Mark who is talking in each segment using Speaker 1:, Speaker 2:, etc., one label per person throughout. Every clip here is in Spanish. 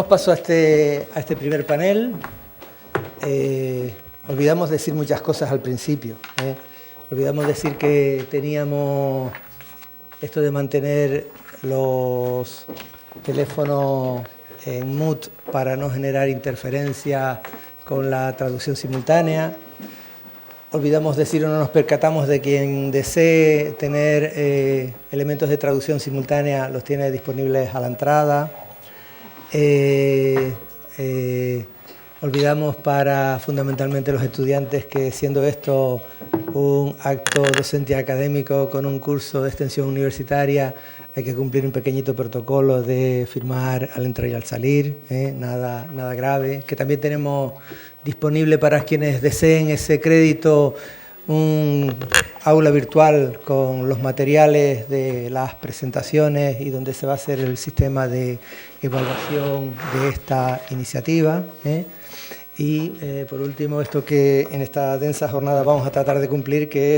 Speaker 1: Damos paso a este primer panel. Olvidamos decir muchas cosas al principio. Olvidamos decir que teníamos esto de mantener los teléfonos en mute para no generar interferencia con la traducción simultánea. Olvidamos decir o no nos percatamos de quien desee tener elementos de traducción simultánea los tiene disponibles a la entrada. Olvidamos para fundamentalmente los estudiantes que, siendo esto un acto docente académico con un curso de extensión universitaria, hay que cumplir un pequeñito protocolo de firmar al entrar y al salir, nada grave. Que también tenemos disponible para quienes deseen ese crédito un aula virtual con los materiales de las presentaciones y donde se va a hacer el sistema de evaluación de esta iniciativa. Y por último, esto que en esta densa jornada vamos a tratar de cumplir, que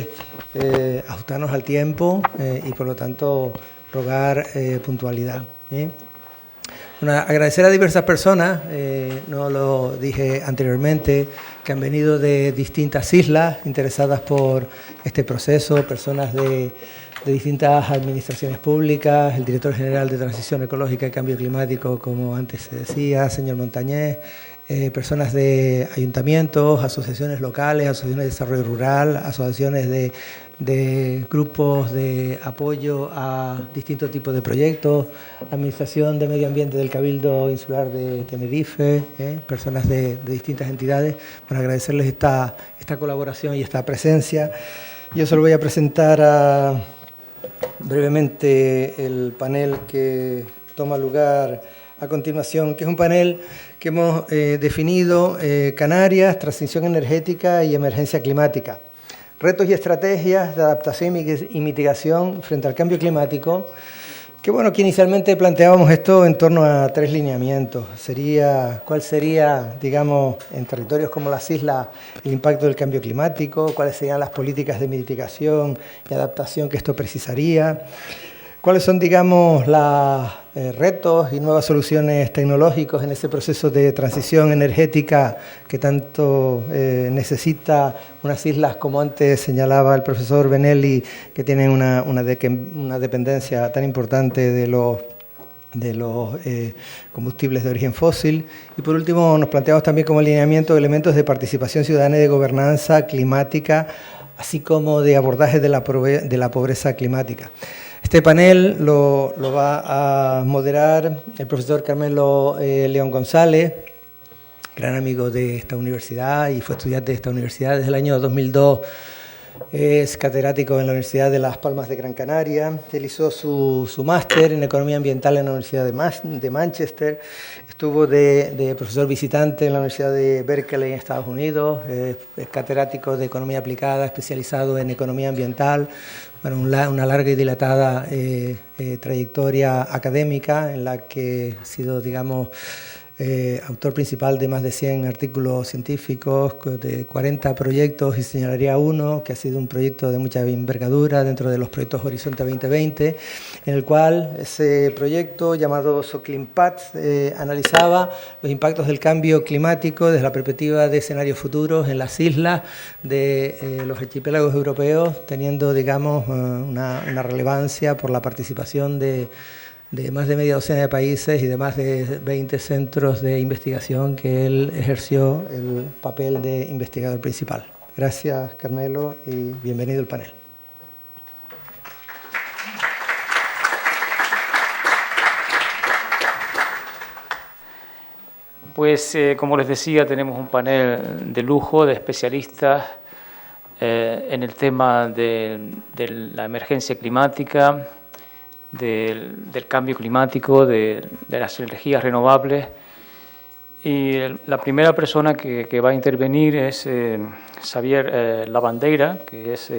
Speaker 1: es ajustarnos al tiempo y por lo tanto rogar puntualidad. Bueno, agradecer a diversas personas, no lo dije anteriormente, que han venido de distintas islas interesadas por este proceso, personas de distintas administraciones públicas, el director general de Transición Ecológica y Cambio Climático, como antes se decía, señor Montañés, personas de ayuntamientos, asociaciones locales, asociaciones de desarrollo rural, asociaciones de grupos de apoyo a distintos tipos de proyectos, Administración de Medio Ambiente del Cabildo Insular de Tenerife, personas de distintas entidades. Bueno, agradecerles esta colaboración y esta presencia. Yo solo voy a presentar brevemente el panel que toma lugar a continuación, que es un panel que hemos definido Canarias, transición energética y emergencia climática. Retos y estrategias de adaptación y mitigación frente al cambio climático, que bueno, que inicialmente planteábamos esto en torno a 3 lineamientos. ¿Cuál sería, digamos, en territorios como las islas, el impacto del cambio climático? ¿Cuáles serían las políticas de mitigación y adaptación que esto precisaría? ¿Cuáles son, digamos, los retos y nuevas soluciones tecnológicas en ese proceso de transición energética que tanto necesita unas islas, como antes señalaba el profesor Benelli, que tienen una dependencia tan importante de los combustibles de origen fósil? Y por último, nos planteamos también como alineamiento elementos de participación ciudadana y de gobernanza climática, así como de abordaje de la pobreza climática. Este panel lo va a moderar el profesor Carmelo León González, gran amigo de esta universidad y fue estudiante de esta universidad desde el año 2002. Es catedrático en la Universidad de Las Palmas de Gran Canaria. Él hizo su máster en Economía Ambiental en la Universidad de Manchester. Estuvo de profesor visitante en la Universidad de Berkeley en Estados Unidos. Es catedrático de Economía Aplicada, especializado en Economía Ambiental. Bueno, una larga y dilatada trayectoria académica en la que ha sido, digamos, autor principal de más de 100 artículos científicos, de 40 proyectos, y señalaría uno que ha sido un proyecto de mucha envergadura dentro de los proyectos Horizonte 2020, en el cual ese proyecto llamado SOCLIMPAT analizaba los impactos del cambio climático desde la perspectiva de escenarios futuros en las islas de los archipiélagos europeos, teniendo, digamos, una relevancia por la participación de más de media docena de países y de más de 20 centros de investigación que él ejerció el papel de investigador principal. Gracias, Carmelo, y bienvenido al panel.
Speaker 2: Pues, como les decía, tenemos un panel de lujo de especialistas en el tema de la emergencia climática, del cambio climático, de las energías renovables. Y la primera persona que va a intervenir es Xavier Lavandeira, que es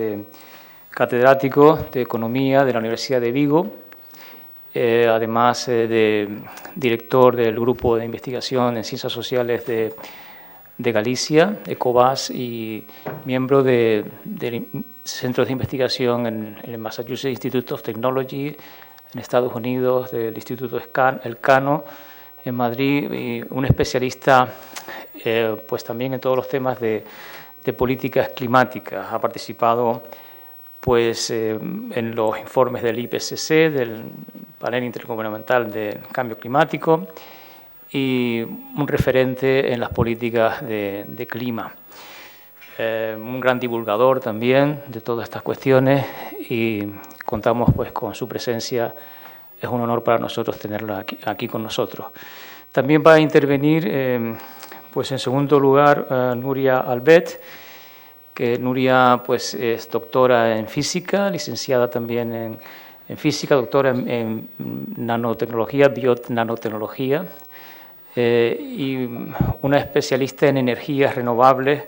Speaker 2: catedrático de Economía de la Universidad de Vigo, además de director del Grupo de Investigación en Ciencias Sociales de Galicia, ECOVAS, y miembro de centros de investigación en el Massachusetts Institute of Technology, en Estados Unidos, del Instituto Elcano, en Madrid y un especialista pues también en todos los temas de políticas climáticas. Ha participado pues, en los informes del IPCC, del Panel Intergubernamental del Cambio Climático, y un referente en las políticas de clima. Un gran divulgador también de todas estas cuestiones y contamos pues, con su presencia. Es un honor para nosotros tenerlo aquí con nosotros. También va a intervenir, pues en segundo lugar, Nuria Albet, que Nuria pues, es doctora en física, licenciada también en física, doctora en nanotecnología, bionanotecnología, y una especialista en energías renovables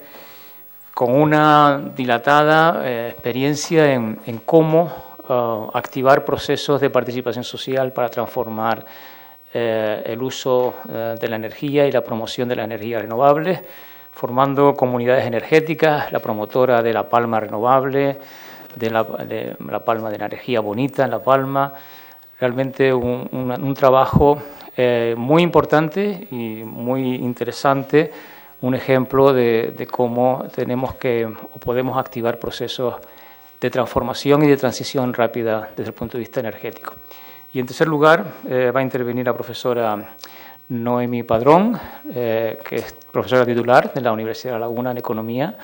Speaker 2: con una dilatada experiencia en cómo activar procesos de participación social para transformar el uso de la energía y la promoción de las energías renovables, formando comunidades energéticas, la promotora de La Palma Renovable, de la Palma de Energía Bonita en La Palma. Realmente un trabajo muy importante y muy interesante, un ejemplo de cómo tenemos que o podemos activar procesos de transformación y de transición rápida desde el punto de vista energético. Y en tercer lugar va a intervenir la profesora Noemí Padrón, que es profesora titular de la Universidad de La Laguna en Economía,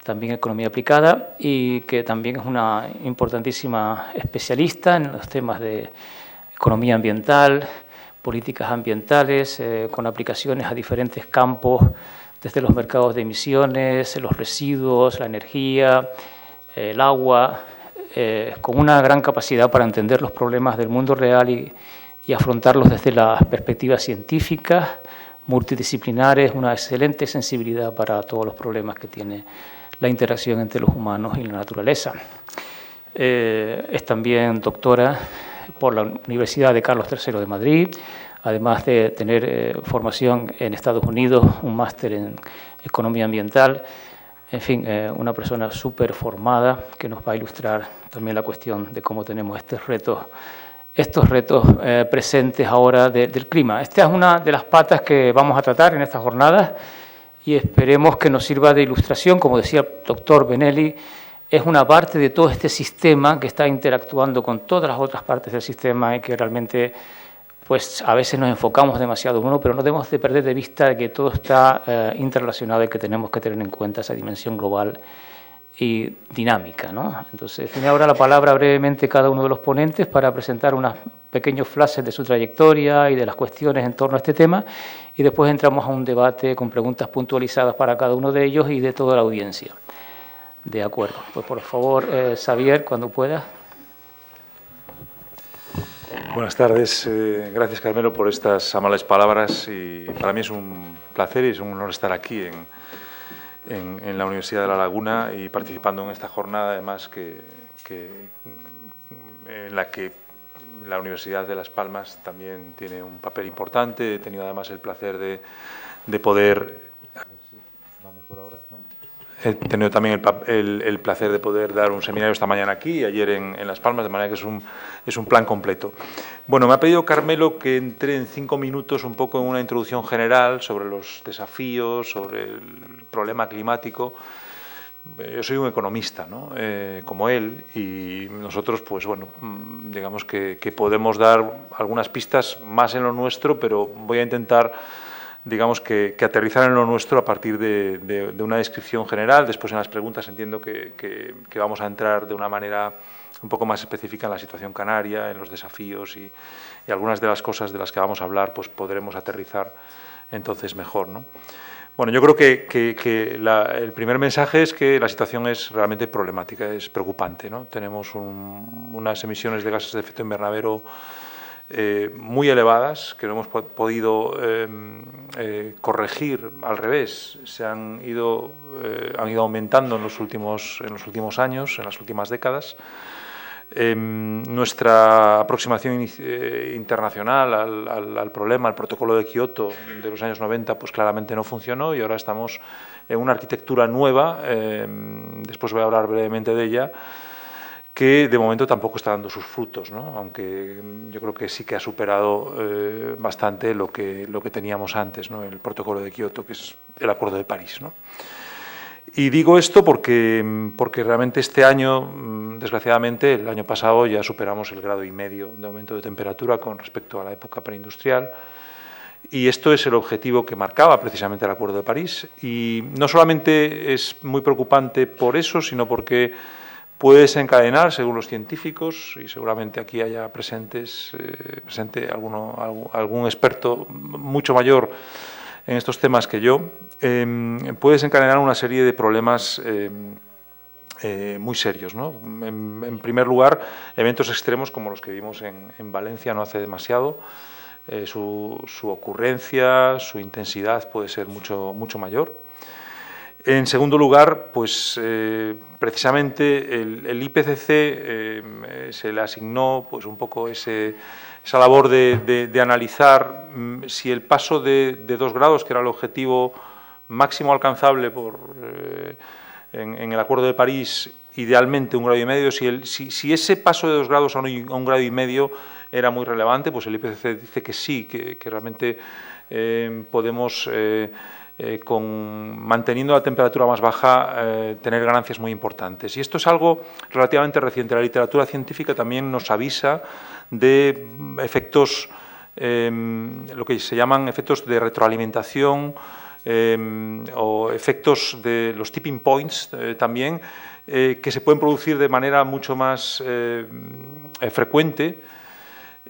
Speaker 2: también Economía Aplicada, y que también es una importantísima especialista en los temas de economía ambiental, políticas ambientales, con aplicaciones a diferentes campos, desde los mercados de emisiones, los residuos, la energía, el agua, con una gran capacidad para entender los problemas del mundo real y afrontarlos desde las perspectivas científicas, multidisciplinares, una excelente sensibilidad para todos los problemas que tiene la interacción entre los humanos y la naturaleza. Es también doctora por la Universidad de Carlos III de Madrid, además de tener formación en Estados Unidos, un máster en Economía Ambiental. En fin, una persona súper formada que nos va a ilustrar también la cuestión de cómo tenemos estos retos presentes ahora del clima. Esta es una de las patas que vamos a tratar en estas jornadas y esperemos que nos sirva de ilustración. Como decía el doctor Benelli, es una parte de todo este sistema que está interactuando con todas las otras partes del sistema y que realmente pues a veces nos enfocamos demasiado en uno, pero no debemos de perder de vista que todo está interrelacionado y que tenemos que tener en cuenta esa dimensión global y dinámica, ¿no? Entonces, tiene ahora la palabra brevemente cada uno de los ponentes para presentar unos pequeños flashes de su trayectoria y de las cuestiones en torno a este tema, y después entramos a un debate con preguntas puntualizadas para cada uno de ellos y de toda la audiencia. De acuerdo. Pues por favor, Xavier, cuando pueda.
Speaker 3: Buenas tardes. Gracias, Carmelo, por estas amables palabras. Y para mí es un placer y es un honor estar aquí en la Universidad de La Laguna y participando en esta jornada, además, en la que la Universidad de Las Palmas también tiene un papel importante. He tenido, además, el placer de poder... He tenido también el placer de poder dar un seminario esta mañana aquí y ayer en Las Palmas, de manera que es un plan completo. Bueno, me ha pedido Carmelo que entre en 5 minutos un poco en una introducción general sobre los desafíos, sobre el problema climático. Yo soy un economista, ¿no? Como él, y nosotros, pues bueno, digamos que podemos dar algunas pistas más en lo nuestro, pero voy a intentar, digamos, que aterrizar en lo nuestro a partir de una descripción general. Después en las preguntas entiendo que vamos a entrar de una manera un poco más específica en la situación canaria, en los desafíos y algunas de las cosas de las que vamos a hablar, pues podremos aterrizar entonces mejor, ¿no? Bueno, yo creo que el primer mensaje es que la situación es realmente problemática, es preocupante, ¿no? Tenemos unas emisiones de gases de efecto invernadero muy elevadas, que no hemos podido corregir al revés. Se han ido aumentando en los últimos años, en las últimas décadas. Nuestra aproximación internacional al problema, al protocolo de Kioto de los años 90, pues claramente no funcionó y ahora estamos en una arquitectura nueva, después voy a hablar brevemente de ella, que de momento tampoco está dando sus frutos, ¿no? Aunque yo creo que sí que ha superado bastante lo que teníamos antes, ¿no? El protocolo de Kioto, que es el Acuerdo de París, ¿no? Y digo esto porque realmente este año, desgraciadamente, el año pasado ya superamos el 1,5 grados de aumento de temperatura con respecto a la época preindustrial. Y esto es el objetivo que marcaba precisamente el Acuerdo de París. Y no solamente es muy preocupante por eso, sino porque puede desencadenar, según los científicos, y seguramente aquí haya presente algún experto mucho mayor en estos temas que yo, puede desencadenar una serie de problemas muy serios, ¿no? En primer lugar, eventos extremos como los que vimos en Valencia no hace demasiado. Su ocurrencia, su intensidad puede ser mucho mayor. En segundo lugar, pues precisamente el IPCC se le asignó pues un poco esa labor de analizar si el paso de 2 grados, que era el objetivo máximo alcanzable en el Acuerdo de París, idealmente 1,5 grados, si ese paso de 2 grados a 1,5 grados era muy relevante, pues el IPCC dice que sí, que realmente podemos, manteniendo la temperatura más baja, tener ganancias muy importantes. Y esto es algo relativamente reciente. La literatura científica también nos avisa de efectos, lo que se llaman efectos de retroalimentación, o efectos de los tipping points también, que se pueden producir de manera mucho más frecuente.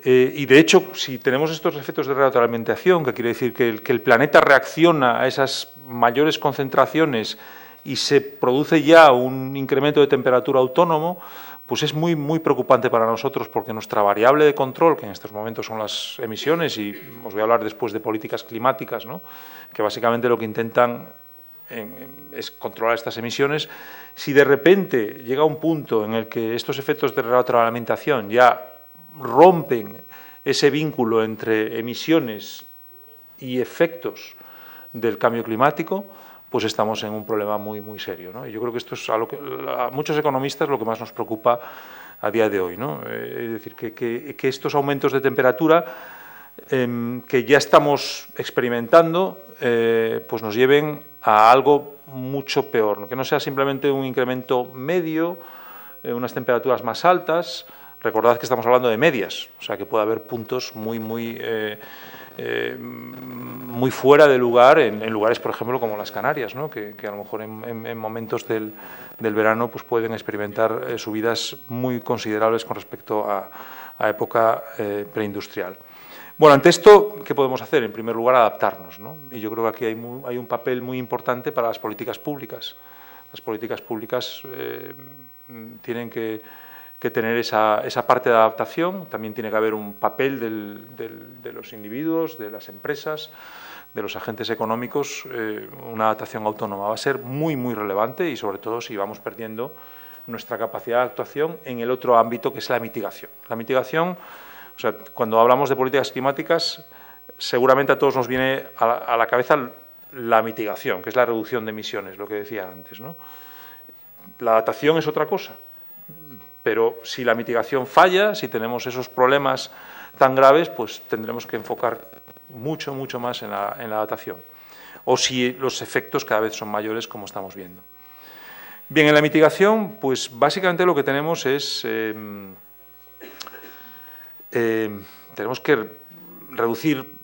Speaker 3: Y de hecho, si tenemos estos efectos de retroalimentación, que quiere decir que el planeta reacciona a esas mayores concentraciones y se produce ya un incremento de temperatura autónomo, pues es muy preocupante para nosotros, porque nuestra variable de control, que en estos momentos son las emisiones, y os voy a hablar después de políticas climáticas, ¿no?, que básicamente lo que intentan es controlar estas emisiones. Si de repente llega un punto en el que estos efectos de retroalimentación ya rompen ese vínculo entre emisiones y efectos del cambio climático, pues estamos en un problema muy serio, ¿no? Y yo creo que esto es algo que a muchos economistas lo que más nos preocupa a día de hoy, ¿no? Es decir, que estos aumentos de temperatura que ya estamos experimentando, pues nos lleven a algo mucho peor, ¿no? Que no sea simplemente un incremento medio, unas temperaturas más altas. Recordad que estamos hablando de medias, o sea que puede haber puntos muy fuera de lugar, en lugares, por ejemplo, como las Canarias, ¿no?, que a lo mejor en momentos del verano pues pueden experimentar subidas muy considerables con respecto a época preindustrial. Bueno, ante esto, ¿qué podemos hacer? En primer lugar, adaptarnos, ¿no? Y yo creo que aquí hay un papel muy importante para las políticas públicas. Las políticas públicas tienen que tener esa parte de adaptación. También tiene que haber un papel de los individuos, de las empresas, de los agentes económicos, una adaptación autónoma. Va a ser muy relevante, y sobre todo si vamos perdiendo nuestra capacidad de actuación en el otro ámbito, que es la mitigación. La mitigación, o sea, cuando hablamos de políticas climáticas, seguramente a todos nos viene a la cabeza la mitigación, que es la reducción de emisiones, lo que decía antes, ¿no? La adaptación es otra cosa. Pero si la mitigación falla, si tenemos esos problemas tan graves, pues tendremos que enfocar mucho más en la adaptación. O si los efectos cada vez son mayores, como estamos viendo. Bien, en la mitigación, pues básicamente lo que tenemos es tenemos que reducir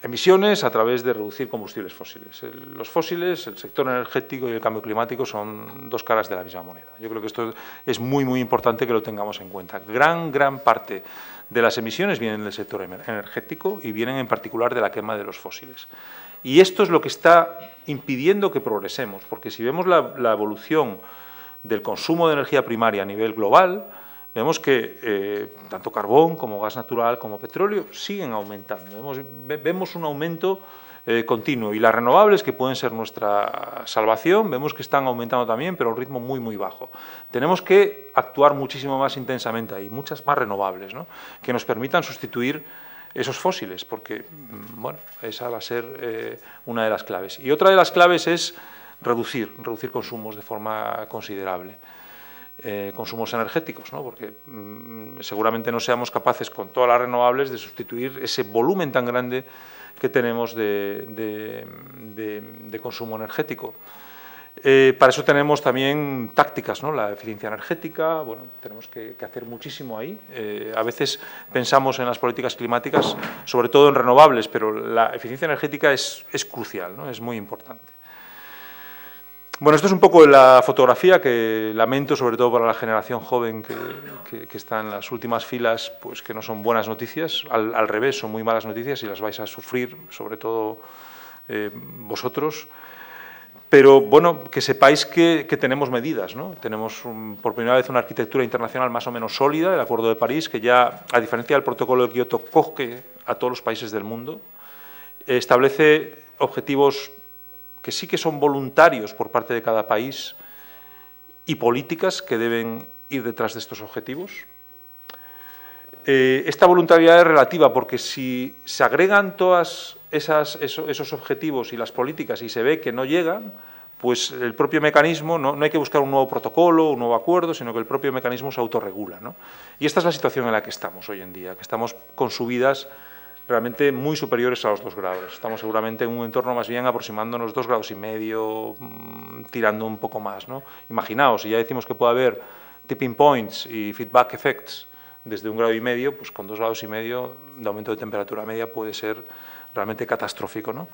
Speaker 3: emisiones a través de reducir combustibles fósiles. Los fósiles, el sector energético y el cambio climático son dos caras de la misma moneda. Yo creo que esto es muy importante que lo tengamos en cuenta. Gran parte de las emisiones vienen del sector energético y vienen en particular de la quema de los fósiles. Y esto es lo que está impidiendo que progresemos, porque si vemos la evolución del consumo de energía primaria a nivel global, vemos que tanto carbón como gas natural como petróleo siguen aumentando. Vemos un aumento continuo, y las renovables, que pueden ser nuestra salvación, vemos que están aumentando también, pero a un ritmo muy bajo. Tenemos que actuar muchísimo más intensamente ahí, muchas más renovables, ¿no?, que nos permitan sustituir esos fósiles, porque bueno, esa va a ser una de las claves. Y otra de las claves es reducir consumos de forma considerable. consumos energéticos, ¿no? Porque seguramente no seamos capaces con todas las renovables de sustituir ese volumen tan grande que tenemos de consumo energético. Para eso tenemos también tácticas, ¿no? La eficiencia energética, bueno, tenemos que hacer muchísimo ahí. A veces pensamos en las políticas climáticas, sobre todo en renovables, pero la eficiencia energética es crucial, ¿no? Es muy importante. Bueno, esto es un poco la fotografía que lamento, sobre todo para la generación joven que está en las últimas filas, pues que no son buenas noticias, al revés, son muy malas noticias y las vais a sufrir, sobre todo vosotros. Pero, bueno, que sepáis que tenemos medidas, ¿no? Tenemos por primera vez una arquitectura internacional más o menos sólida, el Acuerdo de París, que ya, a diferencia del Protocolo de Kioto, coge a todos los países del mundo, establece objetivos que sí que son voluntarios por parte de cada país y políticas que deben ir detrás de estos objetivos. Esta voluntariedad es relativa porque si se agregan todos esos objetivos y las políticas y se ve que no llegan, pues el propio mecanismo, no hay que buscar un nuevo protocolo, un nuevo acuerdo, sino que el propio mecanismo se autorregula, ¿no? Y esta es la situación en la que estamos hoy en día, que estamos con subidas realmente muy superiores a los 2 grados. Estamos seguramente en un entorno más bien aproximándonos 2,5 grados, tirando un poco más, ¿no? Imaginaos, si ya decimos que puede haber tipping points y feedback effects desde 1,5 grados, pues con 2,5 grados de aumento de temperatura media puede ser realmente catastrófico, ¿no?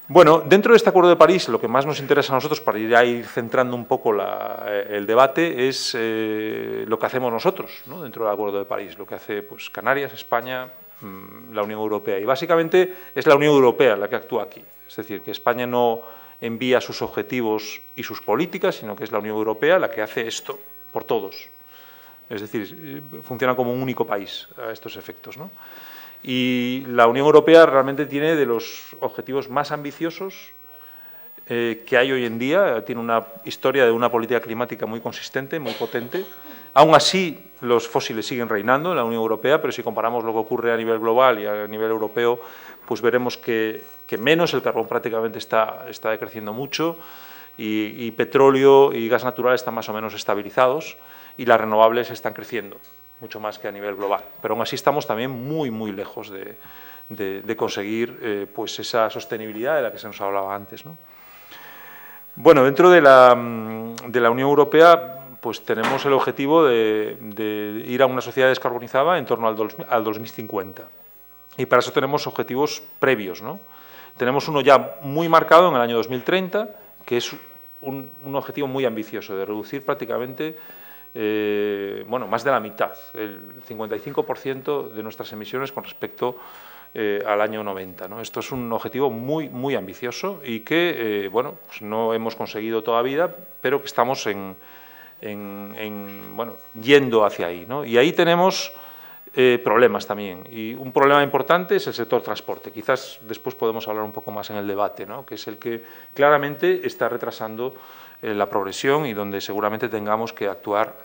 Speaker 3: Bueno, dentro de este Acuerdo de París, lo que más nos interesa a nosotros, para ir centrando un poco el debate, es lo que hacemos nosotros, ¿no? Dentro del Acuerdo de París, lo que hace pues, Canarias, España, la Unión Europea. Y básicamente es la Unión Europea la que actúa aquí. Es decir, que España no envía sus objetivos y sus políticas, sino que es la Unión Europea la que hace esto por todos. Es decir, funciona como un único país a estos efectos, ¿no? Y la Unión Europea realmente tiene de los objetivos más ambiciosos que hay hoy en día. Tiene una historia de una política climática muy consistente, muy potente. Aún así, los fósiles siguen reinando en la Unión Europea, pero si comparamos lo que ocurre a nivel global y a nivel europeo, pues veremos que menos, el carbón prácticamente está decreciendo mucho y petróleo y gas natural están más o menos estabilizados y las renovables están creciendo mucho más que a nivel global. Pero aún así estamos también muy, muy lejos de conseguir pues esa sostenibilidad de la que se nos hablaba antes, ¿no? Bueno, dentro de la Unión Europea pues tenemos el objetivo de ir a una sociedad descarbonizada en torno al 2050. Y para eso tenemos objetivos previos, ¿no? Tenemos uno ya muy marcado en el año 2030, que es un objetivo muy ambicioso, de reducir prácticamente bueno, más de la mitad, el 55% de nuestras emisiones con respecto al año 90, ¿no? Esto es un objetivo muy, muy ambicioso y que bueno, pues no hemos conseguido todavía, pero que estamos bueno, yendo hacia ahí, ¿no? Y ahí tenemos problemas también. Y un problema importante es el sector transporte. Quizás después podemos hablar un poco más en el debate, ¿no? Que es el que claramente está retrasando la progresión y donde seguramente tengamos que actuar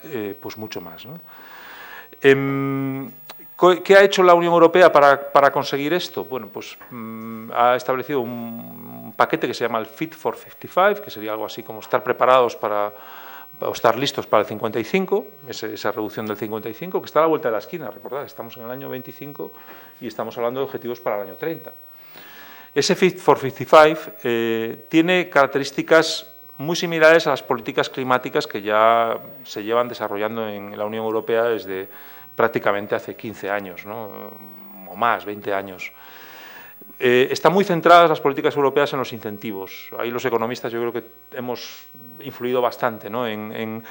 Speaker 3: pues mucho más, ¿no? ¿Qué ha hecho la Unión Europea para conseguir esto? Bueno, pues ha establecido un paquete que se llama el Fit for 55, que sería algo así como estar preparados o estar listos para el 55, esa reducción del 55, que está a la vuelta de la esquina. Recordad, estamos en el año 25 y estamos hablando de objetivos para el año 30. Ese Fit for 55 tiene características muy similares a las políticas climáticas que ya se llevan desarrollando en la Unión Europea desde prácticamente hace 15 años, ¿no? O más, 20 años. Están muy centradas las políticas europeas en los incentivos. Ahí los economistas yo creo que hemos influido bastante, ¿no? en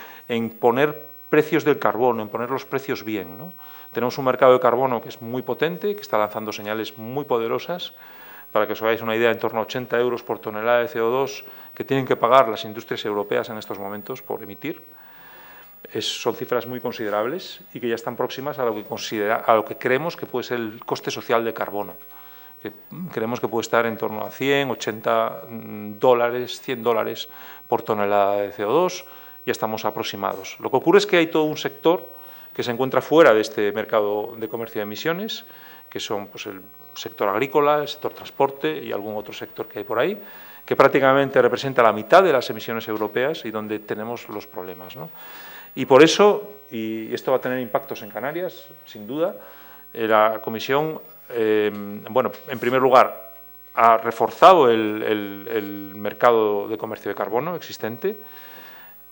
Speaker 3: poner precios del carbono, en poner los precios bien, ¿no? Tenemos un mercado de carbono que es muy potente, que está lanzando señales muy poderosas. Para que os hagáis una idea, en torno a 80 euros por tonelada de CO2 que tienen que pagar las industrias europeas en estos momentos por emitir. Son cifras muy considerables y que ya están próximas a lo que creemos que puede ser el coste social de carbono. Que creemos que puede estar en torno a 100, 80 dólares, 100 dólares por tonelada de CO2. Ya estamos aproximados. Lo que ocurre es que hay todo un sector que se encuentra fuera de este mercado de comercio de emisiones, que son pues, el sector agrícola, el sector transporte y algún otro sector que hay por ahí, que prácticamente representa la mitad de las emisiones europeas y donde tenemos los problemas, ¿no? Y por eso, y esto va a tener impactos en Canarias, sin duda, la Comisión, bueno, en primer lugar, ha reforzado el mercado de comercio de carbono existente,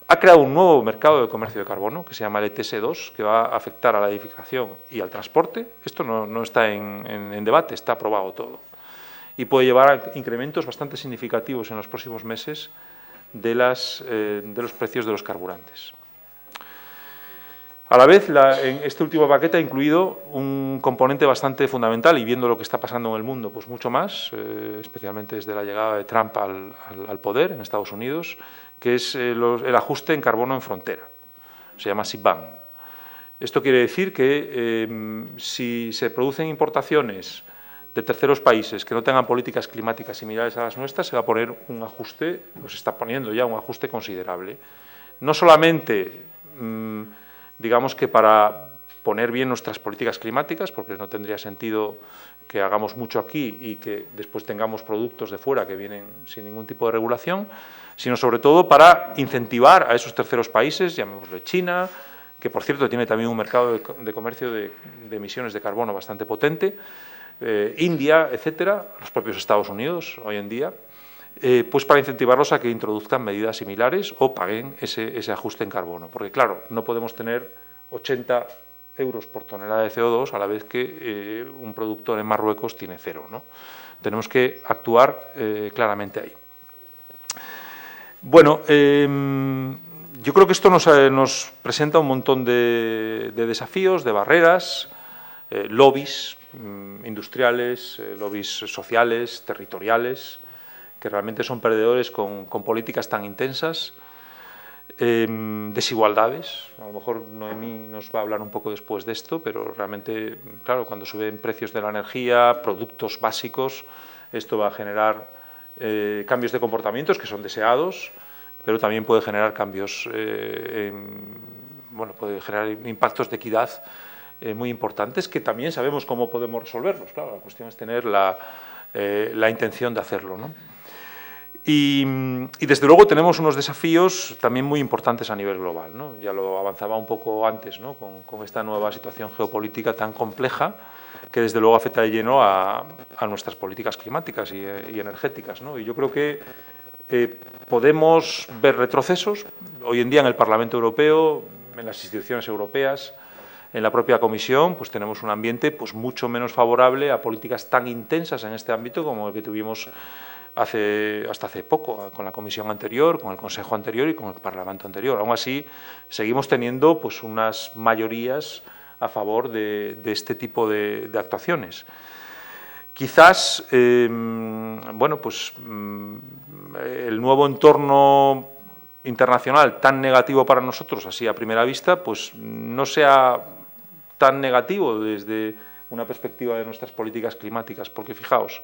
Speaker 3: ha creado un nuevo mercado de comercio de carbono que se llama el ETS2, que va a afectar a la edificación y al transporte. Esto no está en debate, está aprobado todo. Y puede llevar a incrementos bastante significativos en los próximos meses de los precios de los carburantes. A la vez, en este último paquete ha incluido un componente bastante fundamental, y viendo lo que está pasando en el mundo, pues mucho más, especialmente desde la llegada de Trump al poder en Estados Unidos, que es el ajuste en carbono en frontera. Se llama CBAM. Esto quiere decir que si se producen importaciones de terceros países que no tengan políticas climáticas similares a las nuestras, se va a poner un ajuste, pues se está poniendo ya un ajuste considerable. No solamente digamos que para poner bien nuestras políticas climáticas, porque no tendría sentido que hagamos mucho aquí y que después tengamos productos de fuera que vienen sin ningún tipo de regulación, sino sobre todo para incentivar a esos terceros países, llamémosle China, que por cierto tiene también un mercado de comercio de emisiones de carbono bastante potente, India, etcétera, los propios Estados Unidos hoy en día, pues para incentivarlos a que introduzcan medidas similares o paguen ese ajuste en carbono. Porque claro, no podemos tener 80 euros por tonelada de CO2 a la vez que un productor en Marruecos tiene 0, ¿no? Tenemos que actuar claramente ahí. Bueno, yo creo que esto nos presenta un montón de desafíos, de barreras, lobbies industriales, lobbies sociales, territoriales, que realmente son perdedores con políticas tan intensas, desigualdades. A lo mejor Noemí nos va a hablar un poco después de esto, pero realmente, claro, cuando suben precios de la energía, productos básicos, esto va a generar cambios de comportamientos que son deseados, pero también puede generar cambios, bueno, puede generar impactos de equidad muy importantes, que también sabemos cómo podemos resolverlos. Claro, la cuestión es tener la intención de hacerlo, ¿no? Y desde luego tenemos unos desafíos también muy importantes a nivel global, ¿no? Ya lo avanzaba un poco antes, ¿no? Con esta nueva situación geopolítica tan compleja que desde luego afecta de lleno a nuestras políticas climáticas y energéticas, ¿no? Y yo creo que podemos ver retrocesos hoy en día en el Parlamento Europeo, en las instituciones europeas, en la propia Comisión, pues tenemos un ambiente pues mucho menos favorable a políticas tan intensas en este ámbito como el que tuvimos hasta hace poco, con la Comisión anterior, con el Consejo anterior y con el Parlamento anterior. Aún así, seguimos teniendo pues unas mayorías a favor de este tipo de actuaciones. Quizás, bueno, pues el nuevo entorno internacional tan negativo para nosotros, así a primera vista, pues no sea tan negativo desde una perspectiva de nuestras políticas climáticas, porque fijaos,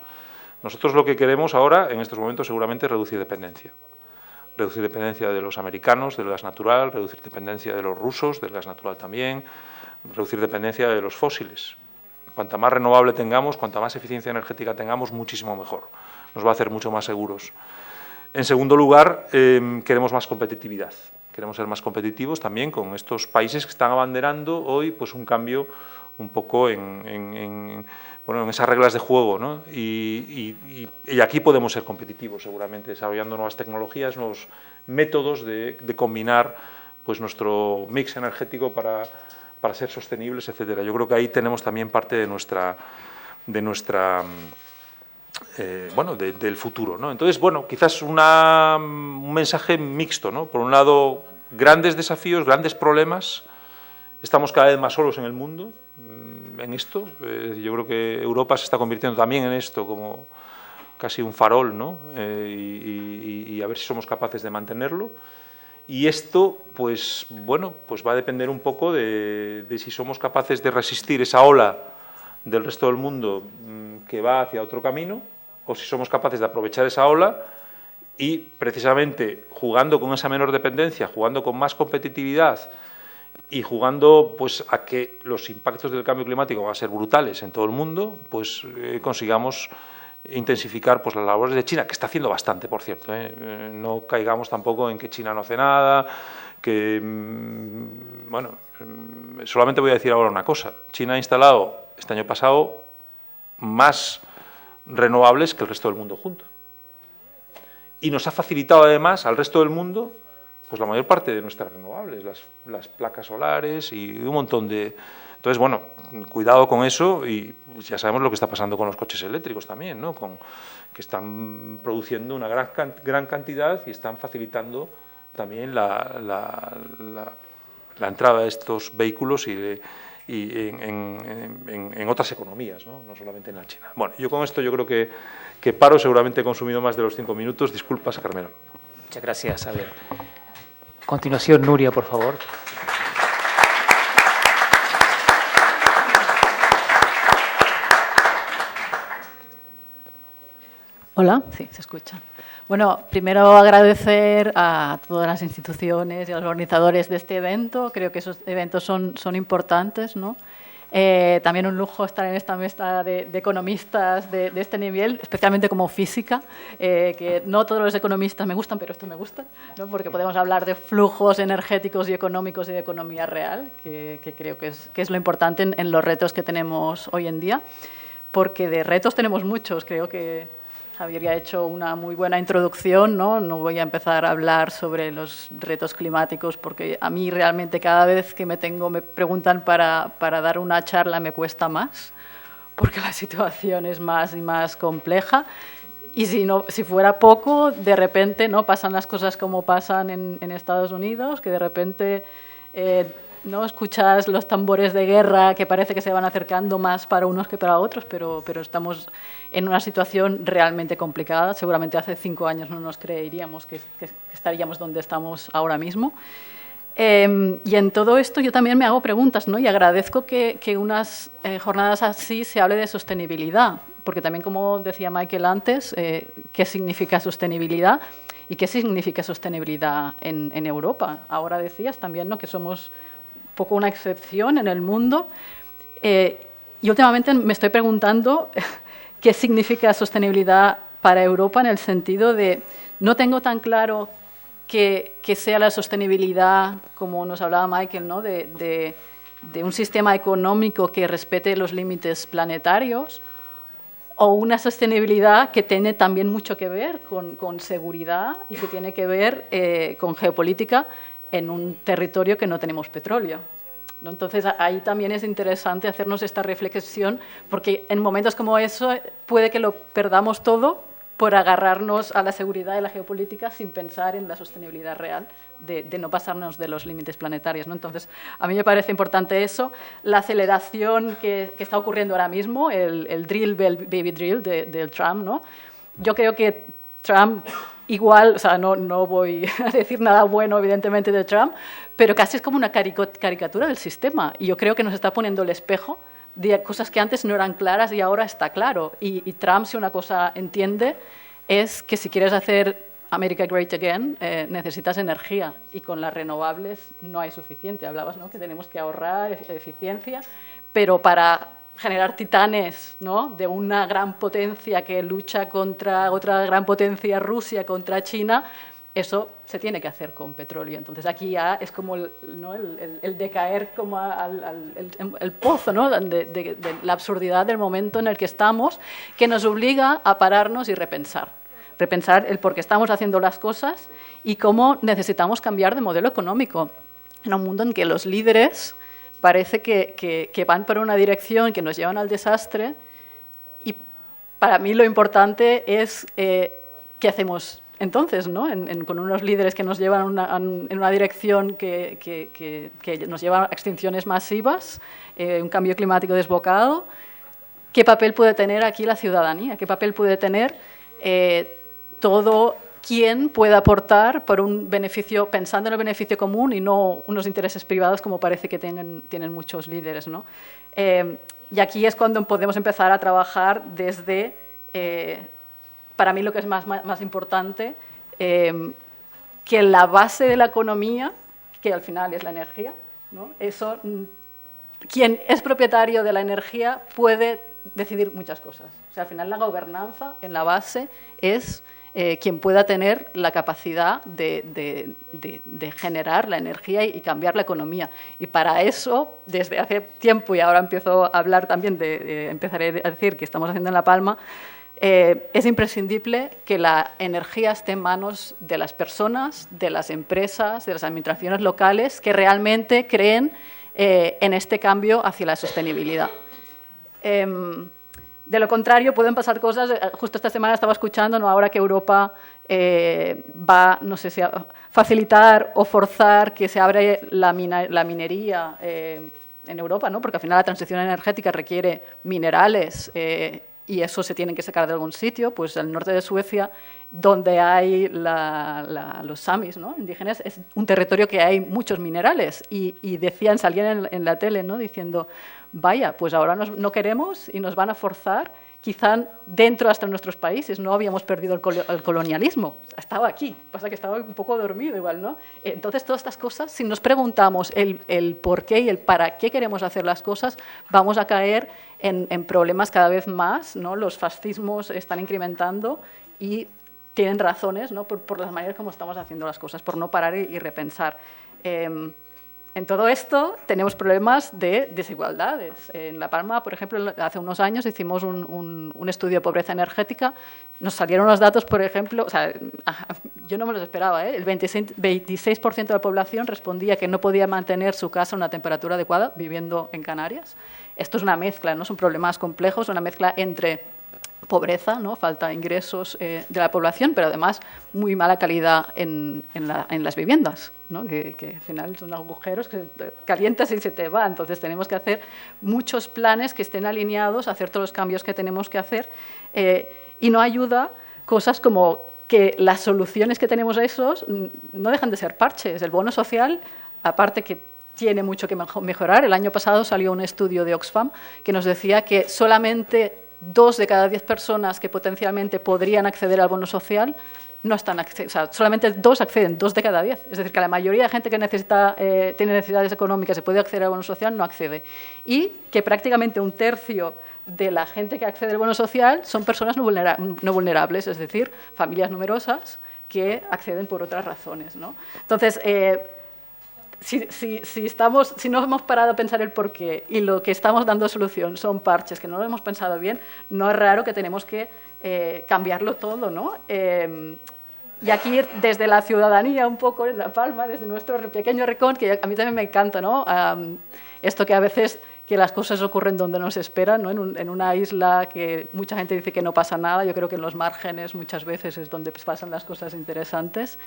Speaker 3: nosotros lo que queremos ahora, en estos momentos, seguramente es reducir dependencia. Reducir dependencia de los americanos, del gas natural, reducir dependencia de los rusos, del gas natural también, reducir dependencia de los fósiles. Cuanta más renovable tengamos, cuanta más eficiencia energética tengamos, muchísimo mejor. Nos va a hacer mucho más seguros. En segundo lugar, queremos más competitividad. Queremos ser más competitivos también con estos países que están abanderando hoy pues un cambio un poco en esas reglas de juego, ¿no? Y aquí podemos ser competitivos seguramente, desarrollando nuevas tecnologías, nuevos métodos de combinar pues nuestro mix energético para ser sostenibles, etcétera. Yo creo que ahí tenemos también parte de nuestra del futuro, ¿no? Entonces, bueno, quizás un mensaje mixto, ¿no? Por un lado, grandes desafíos, grandes problemas. Estamos cada vez más solos en el mundo, en esto. Yo creo que Europa se está convirtiendo también en esto como casi un farol, ¿no? Y a ver si somos capaces de mantenerlo. Y esto, pues, bueno, pues va a depender un poco de si somos capaces de resistir esa ola del resto del mundo que va hacia otro camino, o si somos capaces de aprovechar esa ola y, precisamente, jugando con esa menor dependencia, jugando con más competitividad y jugando pues, a que los impactos del cambio climático van a ser brutales en todo el mundo, pues consigamos intensificar pues, las labores de China, que está haciendo bastante, por cierto. No caigamos tampoco en que China no hace nada, que, bueno, solamente voy a decir ahora una cosa. China ha instalado este año pasado más renovables que el resto del mundo junto. Y nos ha facilitado además al resto del mundo pues la mayor parte de nuestras renovables, las placas solares y un montón de... Entonces, bueno, cuidado con eso y ya sabemos lo que está pasando con los coches eléctricos también, ¿no? Que están produciendo una gran cantidad y están facilitando también la entrada de estos vehículos y en otras economías, ¿no? No solamente en la China. Bueno, yo con esto yo creo que paro, seguramente he consumido más de los 5 minutos. Disculpas, Carmelo.
Speaker 2: Muchas gracias, Xavier. A continuación, Nuria, por favor.
Speaker 4: Hola, sí, se escucha. Bueno, primero agradecer a todas las instituciones y a los organizadores de este evento. Creo que esos eventos son importantes, ¿no? También un lujo estar en esta mesa de economistas de este nivel, especialmente como física, que no todos los economistas me gustan, pero esto me gusta, ¿no? Porque podemos hablar de flujos energéticos y económicos y de economía real, que creo que es lo importante en los retos que tenemos hoy en día, porque de retos tenemos muchos. Creo que Javier ya ha hecho una muy buena introducción, ¿no? No voy a empezar a hablar sobre los retos climáticos porque a mí realmente cada vez que me preguntan para dar una charla me cuesta más, porque la situación es más y más compleja. Y si fuera poco, de repente, ¿no? Pasan las cosas como pasan en Estados Unidos, que de repente no escuchas los tambores de guerra que parece que se van acercando más para unos que para otros, pero estamos en una situación realmente complicada. Seguramente hace 5 años no nos creeríamos que estaríamos donde estamos ahora mismo. Y en todo esto yo también me hago preguntas, ¿no? Y agradezco que unas jornadas así se hable de sostenibilidad, porque también, como decía Michael antes, ¿qué significa sostenibilidad? ¿Y qué significa sostenibilidad en Europa? Ahora decías también, ¿no? Que somos un poco una excepción en el mundo. Y últimamente me estoy preguntando qué significa sostenibilidad para Europa en el sentido de, no tengo tan claro que sea la sostenibilidad, como nos hablaba Michael, ¿no? de un sistema económico que respete los límites planetarios, o una sostenibilidad que tiene también mucho que ver con seguridad y que tiene que ver con geopolítica en un territorio que no tenemos petróleo, ¿no? Entonces, ahí también es interesante hacernos esta reflexión, porque en momentos como eso puede que lo perdamos todo por agarrarnos a la seguridad y la geopolítica sin pensar en la sostenibilidad real de no pasarnos de los límites planetarios, ¿no? Entonces, a mí me parece importante eso, la aceleración que está ocurriendo ahora mismo, el drill, baby drill del Trump, ¿no? Yo creo que Trump igual, o sea, no voy a decir nada bueno, evidentemente, de Trump, pero casi es como una caricatura del sistema. Y yo creo que nos está poniendo el espejo de cosas que antes no eran claras y ahora está claro. Y Trump, si una cosa entiende, es que si quieres hacer America Great Again, necesitas energía. Y con las renovables no hay suficiente. Hablabas, ¿no?, que tenemos que ahorrar eficiencia, pero para generar titanes, ¿no?, de una gran potencia que lucha contra otra gran potencia, Rusia, contra China, eso se tiene que hacer con petróleo. Entonces aquí ya es como el decaer como el pozo, ¿no?, de la absurdidad del momento en el que estamos, que nos obliga a pararnos y repensar el por qué estamos haciendo las cosas y cómo necesitamos cambiar de modelo económico en un mundo en que los líderes parece que van por una dirección que nos llevan al desastre. Y para mí lo importante es qué hacemos entonces, ¿no? Con unos líderes que nos llevan en una dirección que nos lleva a extinciones masivas, un cambio climático desbocado. ¿Qué papel puede tener aquí la ciudadanía? ¿Qué papel puede tener todo quien pueda aportar por un beneficio, pensando en el beneficio común y no unos intereses privados como parece que tienen muchos líderes, ¿no? Y aquí es cuando podemos empezar a trabajar desde, para mí lo que es más importante, que la base de la economía, que al final es la energía, ¿no? Eso, quien es propietario de la energía puede decidir muchas cosas. O sea, al final la gobernanza en la base es quien pueda tener la capacidad de generar la energía y cambiar la economía. Y para eso, desde hace tiempo, y ahora empiezo a hablar también empezaré a decir que estamos haciendo en La Palma, es imprescindible que la energía esté en manos de las personas, de las empresas, de las administraciones locales que realmente creen en este cambio hacia la sostenibilidad. De lo contrario, pueden pasar cosas. Justo esta semana estaba escuchando, ¿no?, ahora que Europa va, no sé si a facilitar o forzar que se abre la minería en Europa, ¿no?, porque al final la transición energética requiere minerales y eso se tiene que sacar de algún sitio. Pues el norte de Suecia, donde hay los samis, ¿no?, indígenas, es un territorio que hay muchos minerales y decían, salían en la tele, ¿no?, diciendo, vaya, pues ahora no queremos y nos van a forzar, quizá dentro hasta nuestros países. No habíamos perdido el colonialismo, estaba aquí, pasa que estaba un poco dormido igual, ¿no? Entonces, todas estas cosas, si nos preguntamos el por qué y el para qué queremos hacer las cosas, vamos a caer en problemas cada vez más, ¿no? Los fascismos están incrementando y tienen razones, ¿no?, por las maneras como estamos haciendo las cosas, por no parar y repensar. En todo esto tenemos problemas de desigualdades. En La Palma, por ejemplo, hace unos años hicimos un estudio de pobreza energética. Nos salieron los datos, por ejemplo, o sea, yo no me los esperaba, ¿eh? El 26% de la población respondía que no podía mantener su casa a una temperatura adecuada viviendo en Canarias. Esto es una mezcla, ¿no? Son problemas complejos, una mezcla entre pobreza, ¿no?, falta de ingresos de la población, pero además muy mala calidad en las viviendas, ¿no?, que al final son agujeros que calientas y se te va. Entonces tenemos que hacer muchos planes que estén alineados a hacer todos los cambios que tenemos que hacer y no ayuda cosas como que las soluciones que tenemos a esos no dejan de ser parches. El bono social, aparte que tiene mucho que mejorar, el año pasado salió un estudio de Oxfam que nos decía que solamente 2 de cada 10 personas que potencialmente podrían acceder al bono social no están, o sea, solamente 2 acceden, 2 de cada 10. Es decir, que la mayoría de gente que tiene necesidades económicas y puede acceder al bono social no accede. Y que prácticamente 1/3 de la gente que accede al bono social son personas no vulnerables, es decir, familias numerosas que acceden por otras razones, ¿no? Entonces, si no hemos parado a pensar el porqué y lo que estamos dando solución son parches que no lo hemos pensado bien, no es raro que tenemos que cambiarlo todo, ¿no? Y aquí, desde la ciudadanía, un poco en La Palma, desde nuestro pequeño rincón, que a mí también me encanta, ¿no? Esto que a veces que las cosas ocurren donde no se esperan, ¿no? En una isla que mucha gente dice que no pasa nada, yo creo que en los márgenes muchas veces es donde pasan las cosas interesantes.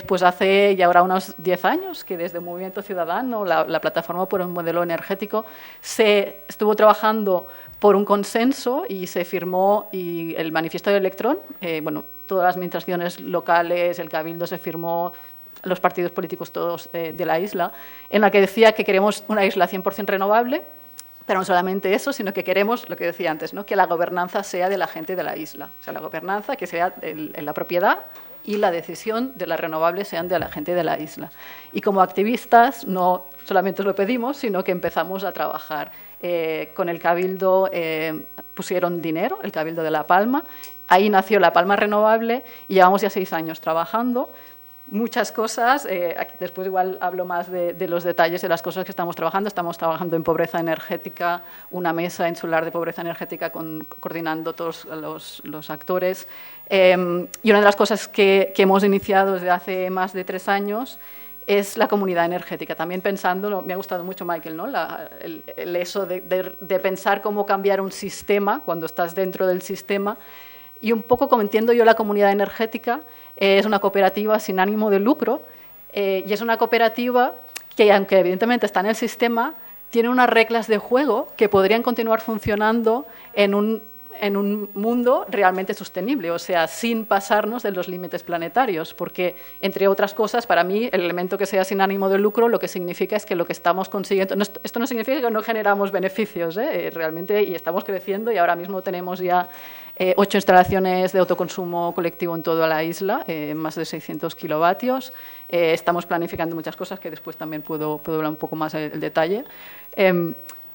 Speaker 4: Pues hace ya ahora unos 10 años que desde Movimiento Ciudadano, la plataforma por un modelo energético, se estuvo trabajando por un consenso y se firmó el manifiesto de Electrón. Bueno, todas las administraciones locales, el Cabildo se firmó, los partidos políticos todos de la isla, en la que decía que queremos una isla 100% renovable, pero no solamente eso, sino que queremos, lo que decía antes, ¿no?, que la gobernanza sea de la gente de la isla. O sea, la gobernanza que sea en la propiedad y la decisión de las renovables sean de la gente de la isla. Y como activistas no solamente lo pedimos, sino que empezamos a trabajar. Con el Cabildo pusieron dinero, el Cabildo de La Palma, ahí nació La Palma Renovable y llevamos ya 6 años trabajando. Muchas cosas, después igual hablo más de los detalles de las cosas que estamos trabajando en pobreza energética, una mesa insular de pobreza energética coordinando todos los actores. Y una de las cosas que hemos iniciado desde hace más de 3 años es la comunidad energética, también pensando, me ha gustado mucho Michael, ¿no?, eso de pensar cómo cambiar un sistema cuando estás dentro del sistema. Y un poco como entiendo yo la comunidad energética, es una cooperativa sin ánimo de lucro y es una cooperativa que, aunque evidentemente está en el sistema, tiene unas reglas de juego que podrían continuar funcionando en un mundo realmente sostenible, o sea, sin pasarnos de los límites planetarios, porque, entre otras cosas, para mí, el elemento que sea sin ánimo de lucro lo que significa es que lo que estamos consiguiendo, esto no significa que no generamos beneficios, realmente, y estamos creciendo y ahora mismo tenemos ya 8 instalaciones de autoconsumo colectivo en toda la isla, más de 600 kilovatios. Estamos planificando muchas cosas que después también puedo hablar un poco más el detalle.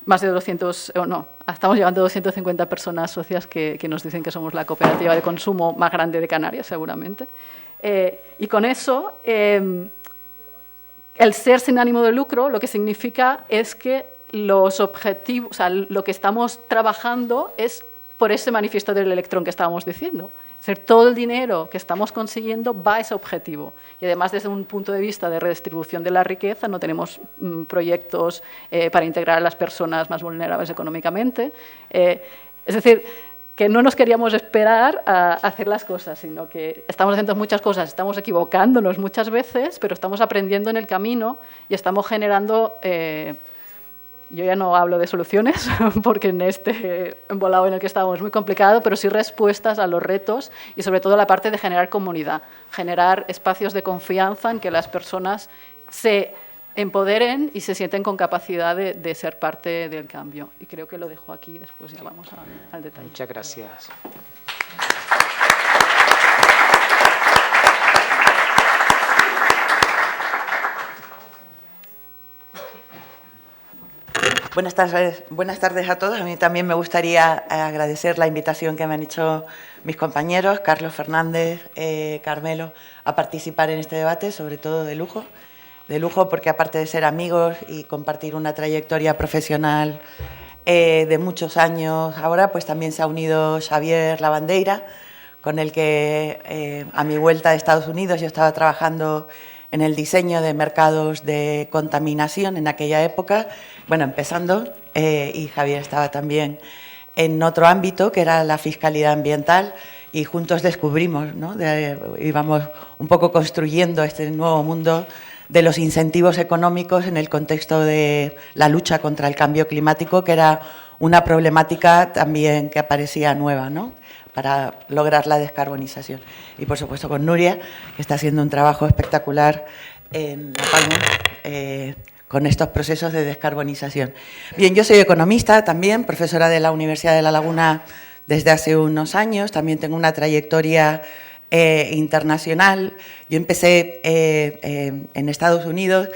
Speaker 4: más de 200, estamos llevando 250 personas socias que nos dicen que somos la cooperativa de consumo más grande de Canarias, seguramente. Y con eso, el ser sin ánimo de lucro lo que significa es que los objetivos, o sea, lo que estamos trabajando es por ese manifiesto del electrón que estábamos diciendo. Es decir, todo el dinero que estamos consiguiendo va a ese objetivo. Y además, desde un punto de vista de redistribución de la riqueza, no tenemos proyectos para integrar a las personas más vulnerables económicamente. Es decir, que no nos queríamos esperar a hacer las cosas, sino que estamos haciendo muchas cosas, estamos equivocándonos muchas veces, pero estamos aprendiendo en el camino y estamos generando... yo ya no hablo de soluciones, porque en este embolado en el que estamos es muy complicado, pero sí respuestas a los retos y sobre todo la parte de generar comunidad, generar espacios de confianza en que las personas se empoderen y se sienten con capacidad de ser parte del cambio. Y creo que lo dejo aquí, después ya vamos al detalle.
Speaker 2: Muchas gracias.
Speaker 5: Buenas tardes a todos. A mí también me gustaría agradecer la invitación que me han hecho mis compañeros, Carlos Fernández, Carmelo, a participar en este debate, sobre todo de lujo porque aparte de ser amigos y compartir una trayectoria profesional de muchos años, ahora pues también se ha unido Xavier Lavandeira, con el que a mi vuelta de Estados Unidos yo estaba trabajando en el diseño de mercados de contaminación en aquella época, bueno, empezando, y Javier estaba también en otro ámbito, que era la fiscalidad ambiental, y juntos descubrimos, ¿no? Íbamos un poco construyendo este nuevo mundo de los incentivos económicos en el contexto de la lucha contra el cambio climático, que era una problemática también que aparecía nueva, ¿no?, para lograr la descarbonización. Y, por supuesto, con Nuria, que está haciendo un trabajo espectacular en La Palma con estos procesos de descarbonización. Bien, yo soy economista también, profesora de la Universidad de La Laguna desde hace unos años, también tengo una trayectoria internacional. Yo empecé en Estados Unidos.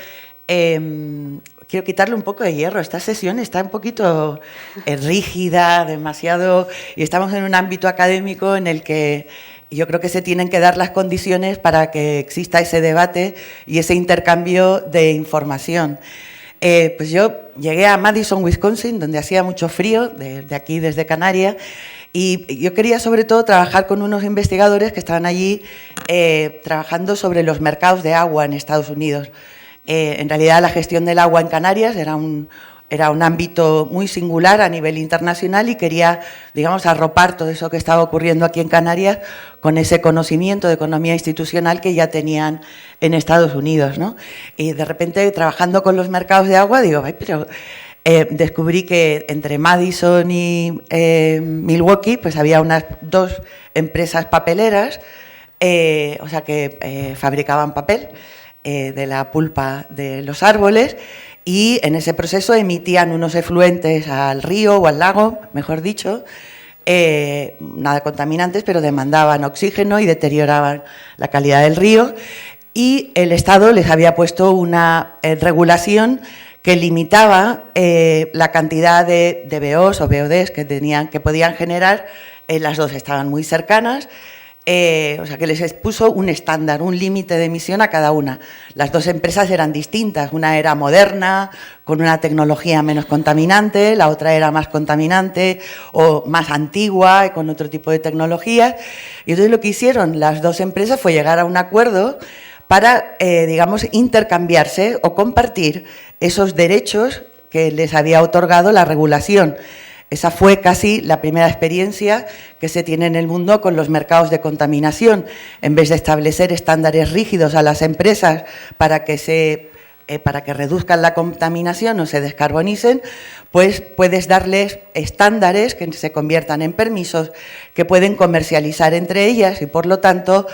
Speaker 5: Quiero quitarle un poco de hierro. Esta sesión está un poquito rígida, demasiado... Y estamos en un ámbito académico en el que yo creo que se tienen que dar las condiciones para que exista ese debate y ese intercambio de información. Pues yo llegué a Madison, Wisconsin, donde hacía mucho frío, de aquí desde Canarias, y yo quería sobre todo trabajar con unos investigadores que estaban allí trabajando sobre los mercados de agua en Estados Unidos. En realidad, la gestión del agua en Canarias era un ámbito muy singular a nivel internacional y quería, digamos, arropar todo eso que estaba ocurriendo aquí en Canarias con ese conocimiento de economía institucional que ya tenían en Estados Unidos, ¿no? Y de repente, trabajando con los mercados de agua, digo, ay, pero descubrí que entre Madison y Milwaukee pues había unas dos empresas papeleras, o sea, que fabricaban papel de la pulpa de los árboles, y en ese proceso emitían unos efluentes al río o al lago, mejor dicho, nada contaminantes, pero demandaban oxígeno y deterioraban la calidad del río, y el Estado les había puesto una regulación que limitaba la cantidad de DBOs o BODs que podían generar. Las dos estaban muy cercanas. O sea, que les puso un estándar, un límite de emisión a cada una. Las dos empresas eran distintas, una era moderna, con una tecnología menos contaminante, la otra era más contaminante o más antigua, con otro tipo de tecnología. Y entonces lo que hicieron las dos empresas fue llegar a un acuerdo para, digamos, intercambiarse o compartir esos derechos que les había otorgado la regulación. Esa fue casi la primera experiencia que se tiene en el mundo con los mercados de contaminación. En vez de establecer estándares rígidos a las empresas para que reduzcan la contaminación o se descarbonicen, pues puedes darles estándares que se conviertan en permisos que pueden comercializar entre ellas y, por lo tanto,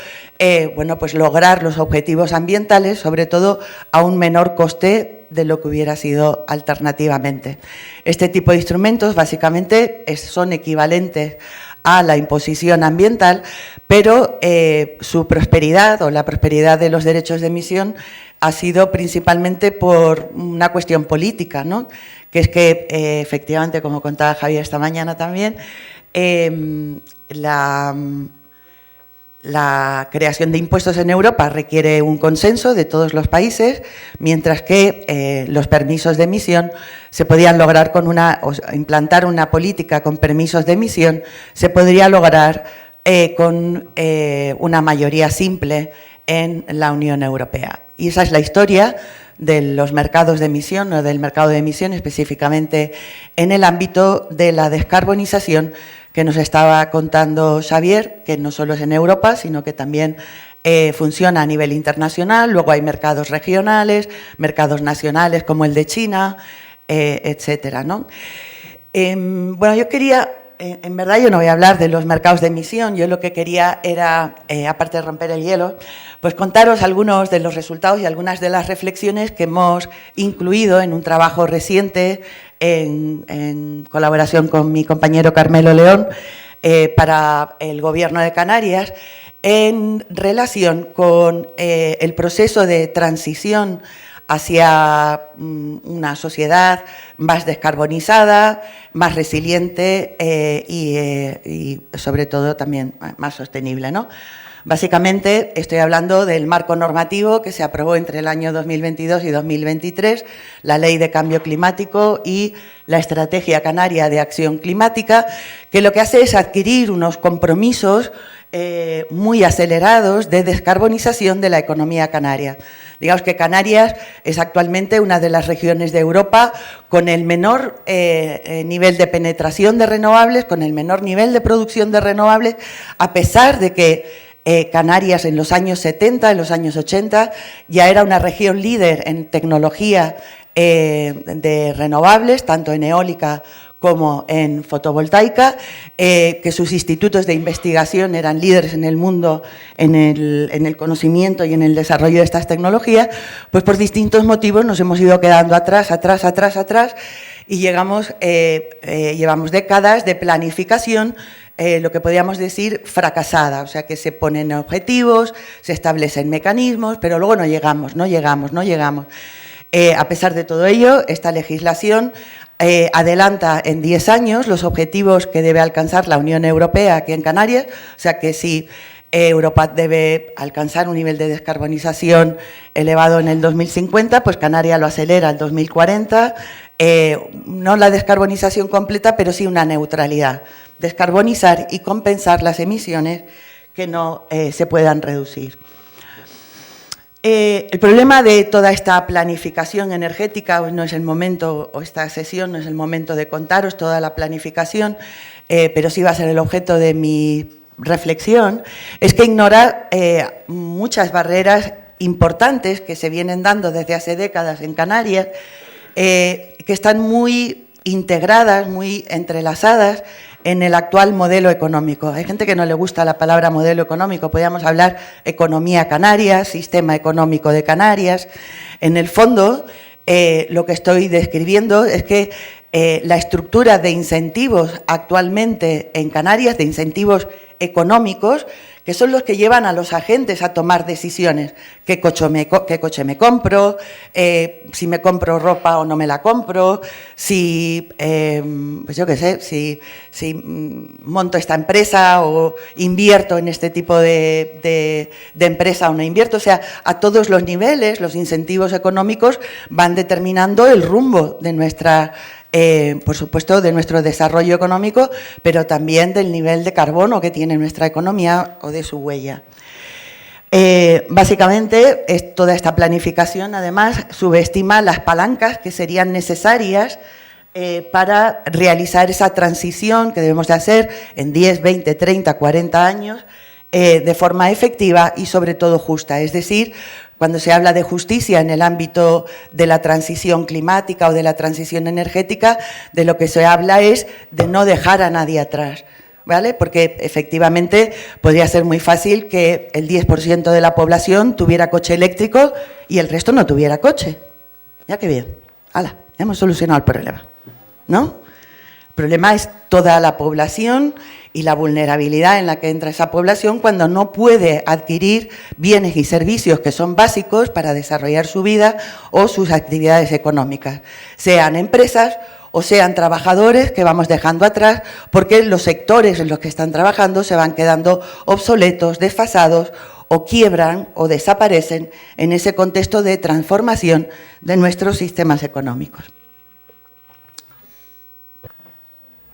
Speaker 5: bueno, pues lograr los objetivos ambientales, sobre todo a un menor coste de lo que hubiera sido alternativamente. Este tipo de instrumentos básicamente son equivalentes a la imposición ambiental, pero su prosperidad o la prosperidad de los derechos de emisión ha sido principalmente por una cuestión política, ¿no?, que es que, efectivamente, como contaba Javier esta mañana también, la creación de impuestos en Europa requiere un consenso de todos los países, mientras que los permisos de emisión se podían lograr implantar una política con permisos de emisión, se podría lograr con una mayoría simple en la Unión Europea. Y esa es la historia de los mercados de emisión, o del mercado de emisión específicamente en el ámbito de la descarbonización, que nos estaba contando Xavier, que no solo es en Europa, sino que también funciona a nivel internacional. Luego hay mercados regionales, mercados nacionales como el de China, etcétera, ¿no? Bueno, yo quería, en verdad yo no voy a hablar de los mercados de emisión, yo lo que quería era, aparte de romper el hielo, pues contaros algunos de los resultados y algunas de las reflexiones que hemos incluido en un trabajo reciente en colaboración con mi compañero Carmelo León para el Gobierno de Canarias en relación con el proceso de transición hacia una sociedad más descarbonizada, más resiliente y sobre todo también más sostenible, ¿no? Básicamente estoy hablando del marco normativo que se aprobó entre el año 2022 y 2023, la Ley de Cambio Climático y la Estrategia Canaria de Acción Climática, que lo que hace es adquirir unos compromisos muy acelerados de descarbonización de la economía canaria. Digamos que Canarias es actualmente una de las regiones de Europa con el menor nivel de penetración de renovables, con el menor nivel de producción de renovables, a pesar de que Canarias en los años 70, en los años 80, ya era una región líder en tecnología de renovables, tanto en eólica como en fotovoltaica, que sus institutos de investigación eran líderes en el mundo en el conocimiento y en el desarrollo de estas tecnologías, pues por distintos motivos nos hemos ido quedando atrás y llevamos décadas de planificación, lo que podríamos decir fracasada, o sea que se ponen objetivos, se establecen mecanismos, pero luego no llegamos. A pesar de todo ello, esta legislación adelanta en 10 años los objetivos que debe alcanzar la Unión Europea aquí en Canarias, o sea que si Europa debe alcanzar un nivel de descarbonización elevado en el 2050, pues Canarias lo acelera al 2040, no la descarbonización completa, pero sí una neutralidad, descarbonizar y compensar las emisiones que no se puedan reducir. El problema de toda esta planificación energética, no es el momento, o esta sesión no es el momento de contaros toda la planificación, pero sí va a ser el objeto de mi reflexión, es que ignora muchas barreras importantes que se vienen dando desde hace décadas en Canarias, que están muy integradas, muy entrelazadas en el actual modelo económico. Hay gente que no le gusta la palabra modelo económico, podríamos hablar economía canaria, sistema económico de Canarias. En el fondo, lo que estoy describiendo es que la estructura de incentivos actualmente en Canarias, de incentivos económicos, que son los que llevan a los agentes a tomar decisiones. ¿Qué coche me compro? Si me compro ropa o no me la compro, si, pues yo qué sé, si monto esta empresa o invierto en este tipo de empresa o no invierto. O sea, a todos los niveles los incentivos económicos van determinando el rumbo de nuestra por supuesto, de nuestro desarrollo económico, pero también del nivel de carbono que tiene nuestra economía o de su huella. Básicamente, toda esta planificación, además, subestima las palancas que serían necesarias para realizar esa transición que debemos de hacer en 10, 20, 30, 40 años de forma efectiva y, sobre todo, justa. Es decir, cuando se habla de justicia en el ámbito de la transición climática o de la transición energética, de lo que se habla es de no dejar a nadie atrás, ¿vale? Porque efectivamente podría ser muy fácil que el 10% de la población tuviera coche eléctrico y el resto no tuviera coche. Ya que bien, hala, hemos solucionado el problema, ¿no? problema es toda la población y la vulnerabilidad en la que entra esa población cuando no puede adquirir bienes y servicios que son básicos para desarrollar su vida o sus actividades económicas, sean empresas o sean trabajadores que vamos dejando atrás porque los sectores en los que están trabajando se van quedando obsoletos, desfasados o quiebran o desaparecen en ese contexto de transformación de nuestros sistemas económicos.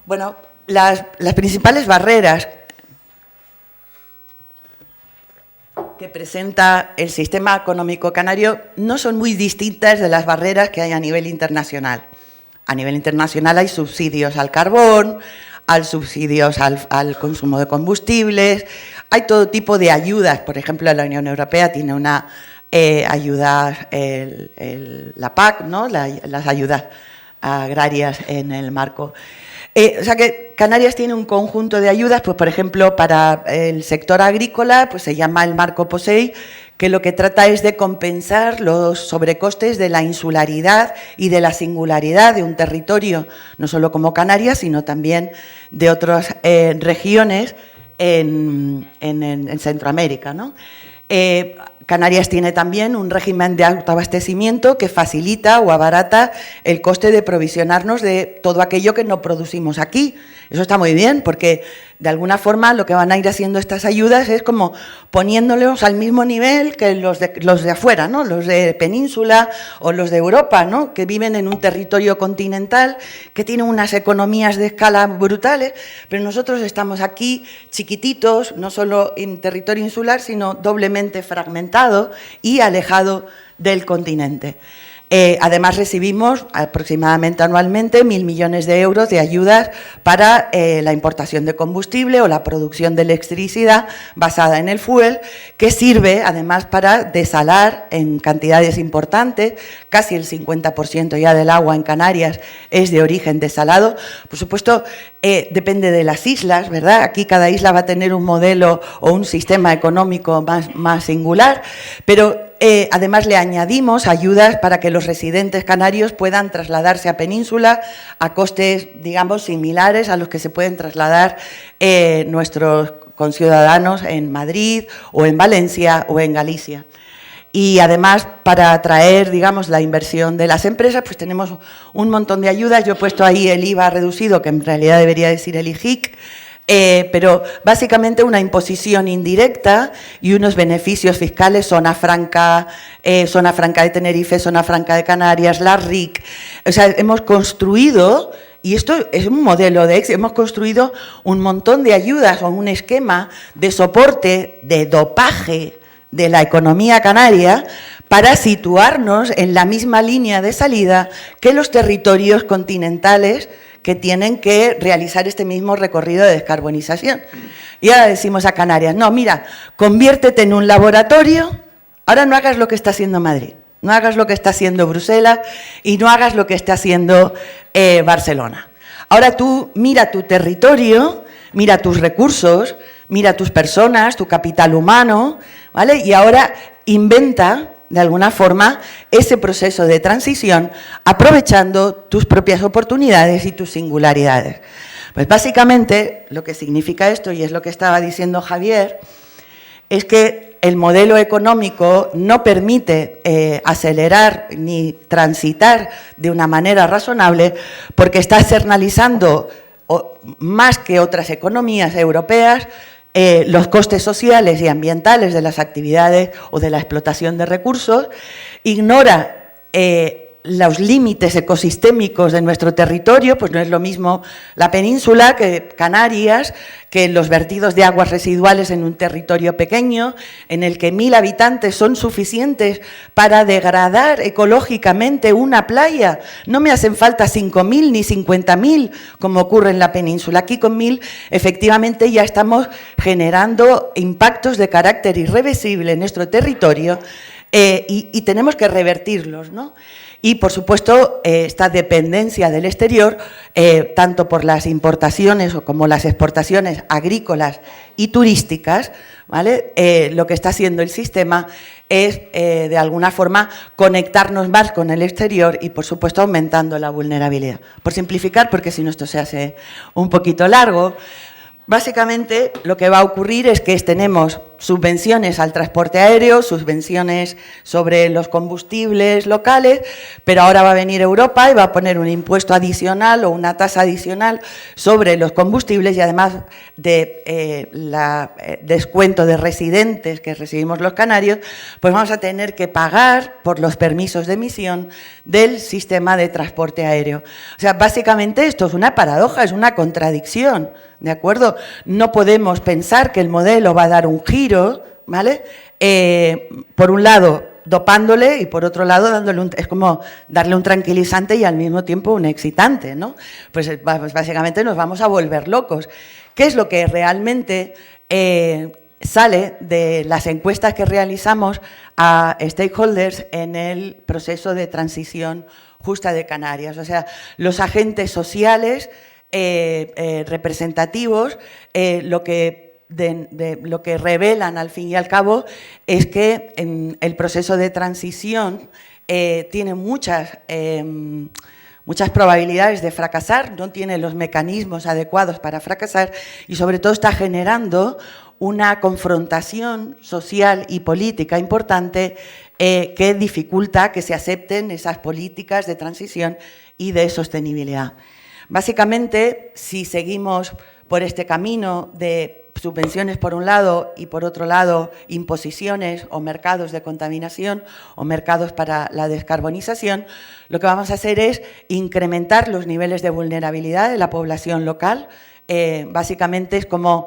Speaker 5: Bueno, las principales barreras que presenta el sistema económico canario no son muy distintas de las barreras que hay a nivel internacional. A nivel internacional hay subsidios al carbón, hay subsidios al consumo de combustibles, hay todo tipo de ayudas. Por ejemplo, la Unión Europea tiene una ayuda, la PAC, ¿no? Las ayudas agrarias en el marco. O sea que Canarias tiene un conjunto de ayudas, pues por ejemplo, para el sector agrícola, pues se llama el marco POSEI, que lo que trata es de compensar los sobrecostes de la insularidad y de la singularidad de un territorio, no solo como Canarias, sino también de otras regiones en Centroamérica, ¿no? Canarias tiene también un régimen de autoabastecimiento que facilita o abarata el coste de provisionarnos de todo aquello que no producimos aquí. Eso está muy bien, porque de alguna forma lo que van a ir haciendo estas ayudas es como poniéndolos al mismo nivel que los de afuera, ¿no? Los de península o los de Europa, ¿no? Que viven en un territorio continental, que tienen unas economías de escala brutales, pero nosotros estamos aquí chiquititos, no solo en territorio insular, sino doblemente fragmentado y alejado del continente. Además, recibimos aproximadamente anualmente 1.000 millones de euros de ayudas para la importación de combustible o la producción de electricidad basada en el fuel, que sirve además para desalar en cantidades importantes. Casi el 50% ya del agua en Canarias es de origen desalado. Por supuesto, depende de las islas, ¿verdad? Aquí cada isla va a tener un modelo o un sistema económico más singular, pero además le añadimos ayudas para que los residentes canarios puedan trasladarse a península a costes, digamos, similares a los que se pueden trasladar nuestros conciudadanos en Madrid o en Valencia o en Galicia. Y además, para atraer, digamos, la inversión de las empresas, pues tenemos un montón de ayudas. Yo he puesto ahí el IVA reducido, que en realidad debería decir el IGIC, pero básicamente una imposición indirecta y unos beneficios fiscales, zona franca de Tenerife, zona franca de Canarias, la RIC. O sea, hemos construido, y esto es un modelo de éxito, hemos construido un montón de ayudas o un esquema de soporte, de dopaje de la economía canaria para situarnos en la misma línea de salida que los territorios continentales que tienen que realizar este mismo recorrido de descarbonización. Y ahora decimos a Canarias, no, mira, conviértete en un laboratorio, ahora no hagas lo que está haciendo Madrid, no hagas lo que está haciendo Bruselas y no hagas lo que está haciendo Barcelona. Ahora tú mira tu territorio, mira tus recursos, mira tus personas, tu capital humano, ¿vale? Y ahora inventa, de alguna forma, ese proceso de transición aprovechando tus propias oportunidades y tus singularidades. Pues básicamente lo que significa esto, y es lo que estaba diciendo Javier, es que el modelo económico no permite acelerar ni transitar de una manera razonable porque está externalizando más que otras economías europeas los costes sociales y ambientales de las actividades o de la explotación de recursos, ignora los límites ecosistémicos de nuestro territorio, pues no es lo mismo la península que Canarias, que los vertidos de aguas residuales en un territorio pequeño, en el que 1.000 habitantes son suficientes para degradar ecológicamente una playa. No me hacen falta 5.000 ni 50.000, como ocurre en la península. Aquí con 1.000, efectivamente, ya estamos generando impactos de carácter irreversible en nuestro territorio, y tenemos que revertirlos, ¿no? Y, por supuesto, esta dependencia del exterior, tanto por las importaciones como las exportaciones agrícolas y turísticas, ¿vale? Lo que está haciendo el sistema es, de alguna forma, conectarnos más con el exterior y, por supuesto, aumentando la vulnerabilidad. Por simplificar, porque si no esto se hace un poquito largo, básicamente lo que va a ocurrir es que tenemos subvenciones al transporte aéreo, subvenciones sobre los combustibles locales, pero ahora va a venir Europa y va a poner un impuesto adicional o una tasa adicional sobre los combustibles y además de descuento de residentes que recibimos los canarios, pues vamos a tener que pagar por los permisos de emisión del sistema de transporte aéreo. O sea, básicamente esto es una paradoja, es una contradicción, ¿de acuerdo? No podemos pensar que el modelo va a dar un giro, ¿vale? Por un lado, dopándole y por otro lado, es como darle un tranquilizante y al mismo tiempo un excitante, ¿no? Pues básicamente nos vamos a volver locos. ¿Qué es lo que realmente sale de las encuestas que realizamos a stakeholders en el proceso de transición justa de Canarias? O sea, los agentes sociales representativos, lo que revelan al fin y al cabo es que el proceso de transición tiene muchas probabilidades de fracasar, no tiene los mecanismos adecuados para fracasar y sobre todo está generando una confrontación social y política importante que dificulta que se acepten esas políticas de transición y de sostenibilidad. Básicamente, si seguimos por este camino de subvenciones por un lado y por otro lado imposiciones o mercados de contaminación o mercados para la descarbonización, lo que vamos a hacer es incrementar los niveles de vulnerabilidad de la población local. Básicamente es como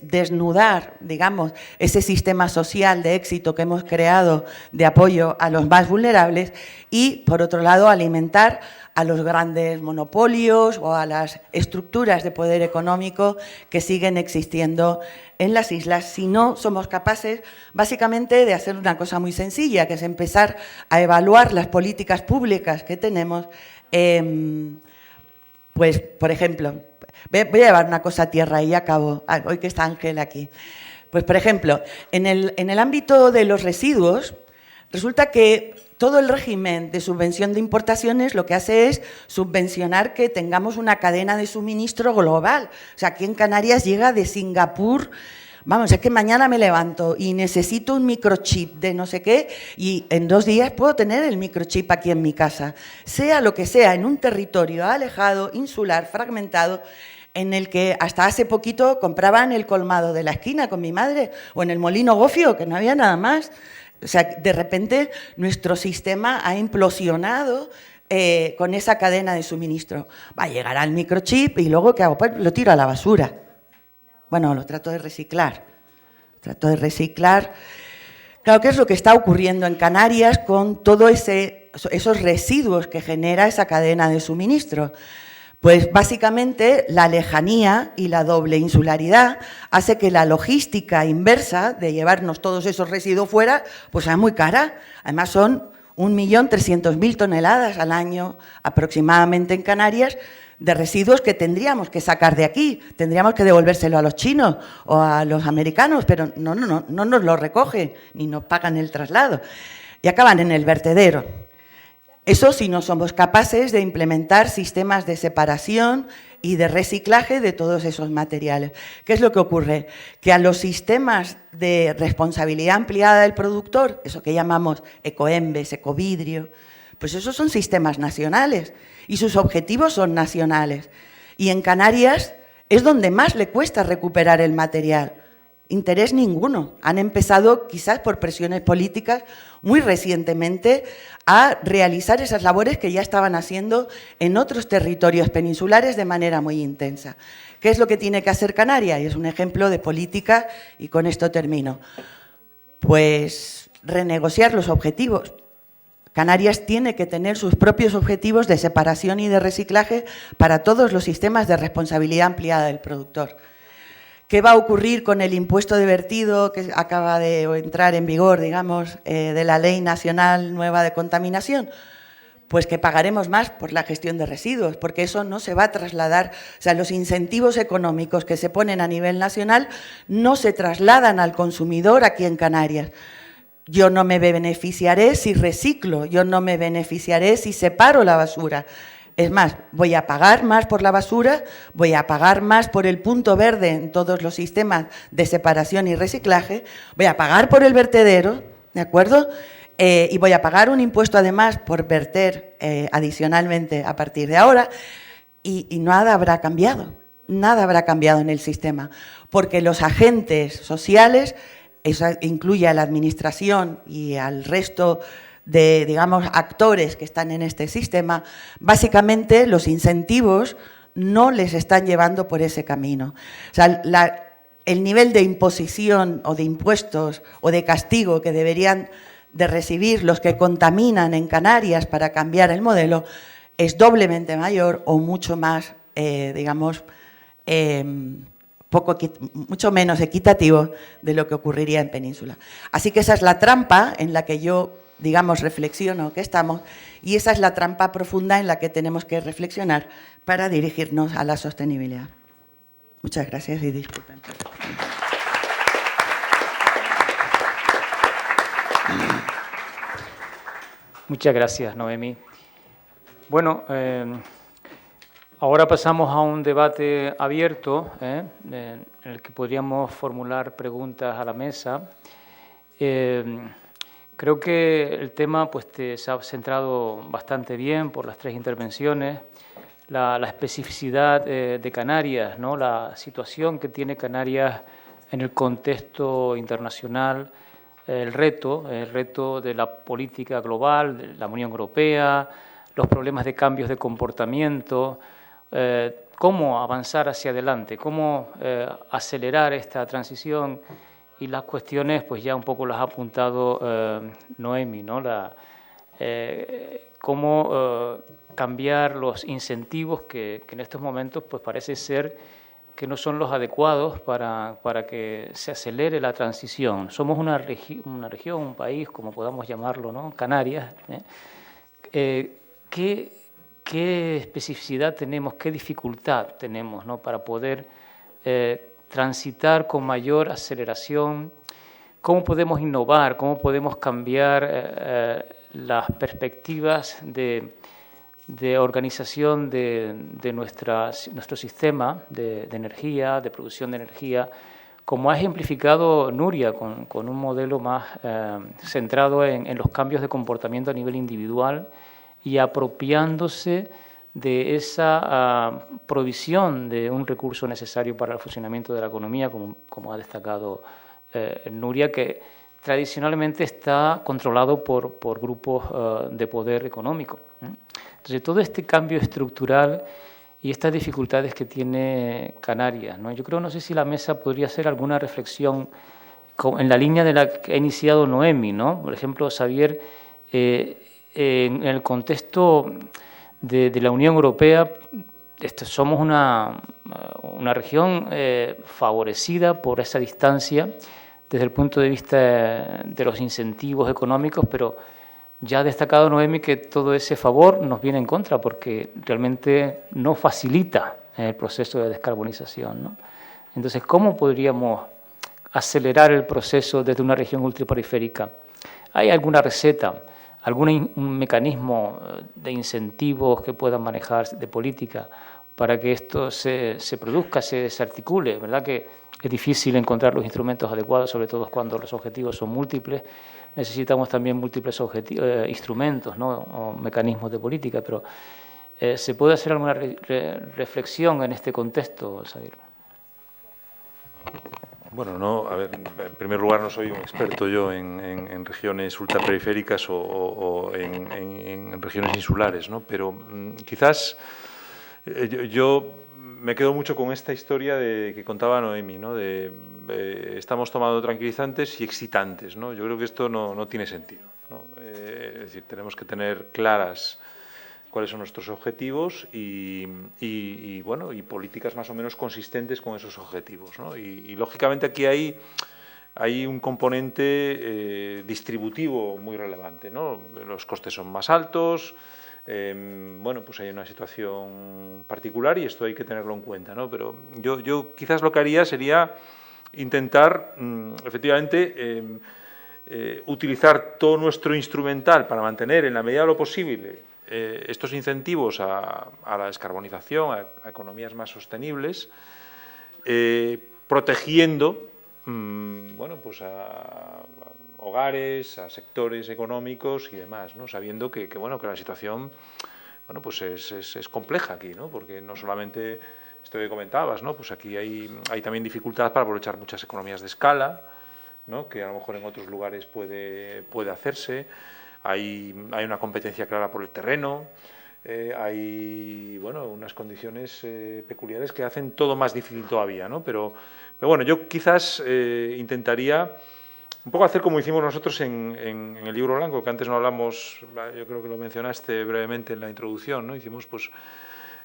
Speaker 5: desnudar, digamos, ese sistema social de éxito que hemos creado de apoyo a los más vulnerables y, por otro lado, alimentar a los grandes monopolios o a las estructuras de poder económico que siguen existiendo en las islas, si no somos capaces, básicamente, de hacer una cosa muy sencilla, que es empezar a evaluar las políticas públicas que tenemos. Pues, por ejemplo, voy a llevar una cosa a tierra y acabo, hoy que está Ángel aquí. Pues, por ejemplo, en el ámbito de los residuos, resulta que todo el régimen de subvención de importaciones lo que hace es subvencionar que tengamos una cadena de suministro global. O sea, aquí en Canarias llega de Singapur. Vamos, es que mañana me levanto y necesito un microchip de no sé qué y en 2 días puedo tener el microchip aquí en mi casa. Sea lo que sea, en un territorio alejado, insular, fragmentado, en el que hasta hace poquito compraban el colmado de la esquina con mi madre o en el Molino Gofio, que no había nada más. O sea, de repente nuestro sistema ha implosionado con esa cadena de suministro. Va a llegar al microchip y luego, ¿qué hago? Pues lo tiro a la basura. Bueno, lo trato de reciclar. Claro, ¿qué es lo que está ocurriendo en Canarias con todos esos residuos que genera esa cadena de suministro? Pues básicamente la lejanía y la doble insularidad hace que la logística inversa de llevarnos todos esos residuos fuera pues sea muy cara. Además son 1.300.000 toneladas al año aproximadamente en Canarias de residuos que tendríamos que sacar de aquí, tendríamos que devolvérselo a los chinos o a los americanos, pero no nos lo recogen ni nos pagan el traslado y acaban en el vertedero. Eso si no somos capaces de implementar sistemas de separación y de reciclaje de todos esos materiales. ¿Qué es lo que ocurre? Que a los sistemas de responsabilidad ampliada del productor, eso que llamamos ecoembes, ecovidrio, pues esos son sistemas nacionales y sus objetivos son nacionales. Y en Canarias es donde más le cuesta recuperar el material. Interés ninguno. Han empezado, quizás por presiones políticas, muy recientemente a realizar esas labores que ya estaban haciendo en otros territorios peninsulares de manera muy intensa. ¿Qué es lo que tiene que hacer Canarias? Y es un ejemplo de política, y con esto termino. Pues renegociar los objetivos. Canarias tiene que tener sus propios objetivos de separación y de reciclaje para todos los sistemas de responsabilidad ampliada del productor. ¿Qué va a ocurrir con el impuesto de vertido que acaba de entrar en vigor, digamos, de la Ley Nacional Nueva de Contaminación? Pues que pagaremos más por la gestión de residuos, porque eso no se va a trasladar, o sea, los incentivos económicos que se ponen a nivel nacional no se trasladan al consumidor aquí en Canarias. Yo no me beneficiaré si reciclo, yo no me beneficiaré si separo la basura. Es más, voy a pagar más por la basura, voy a pagar más por el punto verde en todos los sistemas de separación y reciclaje, voy a pagar por el vertedero, ¿de acuerdo? Y voy a pagar un impuesto además por verter adicionalmente a partir de ahora y nada habrá cambiado en el sistema, porque los agentes sociales, eso incluye a la administración y al resto de, digamos, actores que están en este sistema, básicamente los incentivos no les están llevando por ese camino. O sea, el nivel de imposición o de impuestos o de castigo que deberían de recibir los que contaminan en Canarias para cambiar el modelo es mayor o mucho más, digamos, mucho menos equitativo de lo que ocurriría en Península. Así que esa es la trampa en la que yo, digamos, reflexiono que estamos, y esa es la trampa profunda en la que tenemos que reflexionar para dirigirnos a la sostenibilidad. Muchas gracias y disculpen.
Speaker 2: Muchas gracias, Noemí. Bueno, ahora pasamos a un debate abierto en el que podríamos formular preguntas a la mesa. Creo que el tema pues, se ha centrado bastante bien por las tres intervenciones. La especificidad de Canarias, ¿no? La situación que tiene Canarias en el contexto internacional, el reto de la política global, de la Unión Europea, los problemas de cambios de comportamiento, cómo avanzar hacia adelante, cómo acelerar esta transición y las cuestiones, pues ya un poco las ha apuntado Noemí, ¿no? Cómo cambiar los incentivos que en estos momentos pues parece ser que no son los adecuados para que se acelere la transición. Somos una región, un país, como podamos llamarlo, ¿no? Canarias. ¿Qué especificidad tenemos, qué dificultad tenemos, ¿no? Para poder transitar con mayor aceleración? ¿Cómo podemos innovar? ¿Cómo podemos cambiar las perspectivas de organización de nuestro sistema de energía, de producción de energía, como ha ejemplificado Nuria, con un modelo más centrado en los cambios de comportamiento a nivel individual y apropiándose de esa provisión de un recurso necesario para el funcionamiento de la economía, como ha destacado Nuria, que tradicionalmente está controlado por grupos de poder económico. Entonces, todo este cambio estructural y estas dificultades que tiene Canarias, ¿no? Yo creo, no sé si la mesa podría hacer alguna reflexión en la línea de la que ha iniciado Noemí, ¿no? Por ejemplo, Xavier, en el contexto de la Unión Europea, somos una región favorecida por esa distancia desde el punto de vista de los incentivos económicos, pero ya ha destacado Noemí que todo ese favor nos viene en contra porque realmente no facilita el proceso de descarbonización, ¿no? Entonces, ¿cómo podríamos acelerar el proceso desde una región ultraperiférica? ¿Hay alguna receta, algún mecanismo de incentivos que puedan manejar de política para que esto se produzca, se desarticule? ¿Verdad que es difícil encontrar los instrumentos adecuados, sobre todo cuando los objetivos son múltiples? Necesitamos también múltiples instrumentos, ¿no? O mecanismos de política, pero ¿se puede hacer alguna reflexión en este contexto, Xavier?
Speaker 3: Bueno, no, a ver, en primer lugar no soy un experto yo en regiones ultraperiféricas o en regiones insulares, ¿no? Pero quizás yo me quedo mucho con esta historia que contaba Noemí, ¿no? Estamos tomando tranquilizantes y excitantes, ¿no? Yo creo que esto no tiene sentido, ¿no? Es decir, tenemos que tener claras cuáles son nuestros objetivos y bueno, y políticas más o menos consistentes con esos objetivos, ¿no? Y lógicamente aquí hay un componente distributivo muy relevante, ¿no? Los costes son más altos, bueno, pues hay una situación particular y esto hay que tenerlo en cuenta, ¿no? Pero yo quizás lo que haría sería intentar, efectivamente, utilizar todo nuestro instrumental para mantener, en la medida de lo posible, estos incentivos a la descarbonización, a economías más sostenibles, protegiendo, bueno, pues a hogares, a sectores económicos y demás, ¿no? Sabiendo que la situación, bueno, pues es compleja aquí, ¿no? Porque no solamente esto que comentabas, ¿no? Pues aquí hay también dificultad para aprovechar muchas economías de escala, ¿no? Que a lo mejor en otros lugares puede hacerse. Hay una competencia clara por el terreno, hay, bueno, unas condiciones peculiares que hacen todo más difícil todavía, ¿no? Pero bueno, yo quizás intentaría un poco hacer como hicimos nosotros en el libro blanco, que antes no hablamos, yo creo que lo mencionaste brevemente en la introducción, ¿no? Hicimos pues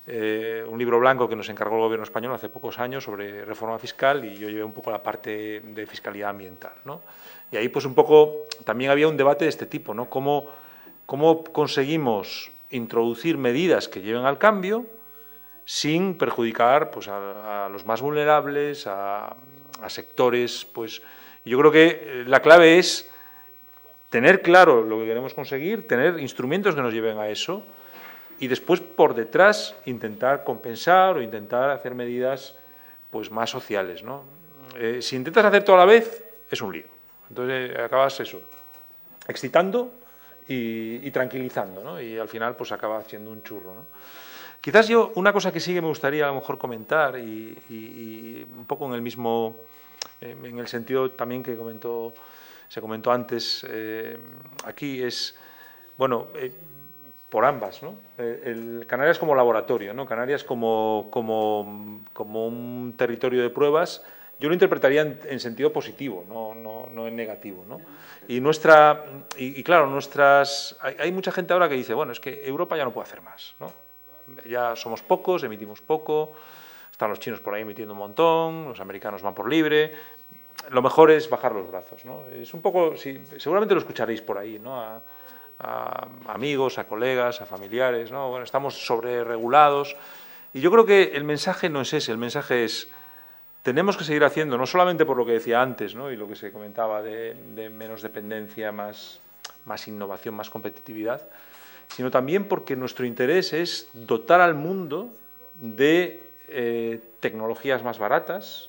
Speaker 3: un libro blanco que nos encargó el Gobierno español hace pocos años sobre reforma fiscal y yo llevé un poco la parte de fiscalidad ambiental, ¿no? Y ahí pues un poco también había un debate de este tipo, ¿no? ¿Cómo conseguimos introducir medidas que lleven al cambio sin perjudicar pues, a los más vulnerables, a sectores, pues yo creo que la clave es tener claro lo que queremos conseguir, tener instrumentos que nos lleven a eso y después por detrás intentar compensar o intentar hacer medidas pues más sociales, ¿no? Si intentas hacer todo a la vez es un lío, entonces acabas eso, excitando y tranquilizando, ¿no? Y al final pues acaba siendo un churro, ¿no? Quizás yo, una cosa que sí que me gustaría a lo mejor comentar y un poco en el mismo, en el sentido también que se comentó antes aquí es, bueno, por ambas, ¿no? Canarias como laboratorio, ¿no? Canarias como un territorio de pruebas, yo lo interpretaría en sentido positivo, no en negativo, ¿no? Y claro, hay mucha gente ahora que dice, bueno, es que Europa ya no puede hacer más, ¿no? Ya somos pocos, emitimos poco, están los chinos por ahí emitiendo un montón, los americanos van por libre, lo mejor es bajar los brazos, ¿no? Es un poco, seguramente lo escucharéis por ahí, ¿no? A amigos, a colegas, a familiares, ¿no? Bueno, estamos sobreregulados y yo creo que el mensaje no es ese, el mensaje es tenemos que seguir haciendo, no solamente por lo que decía antes, ¿no? Y lo que se comentaba de menos dependencia, más innovación, más competitividad, sino también porque nuestro interés es dotar al mundo de tecnologías más baratas,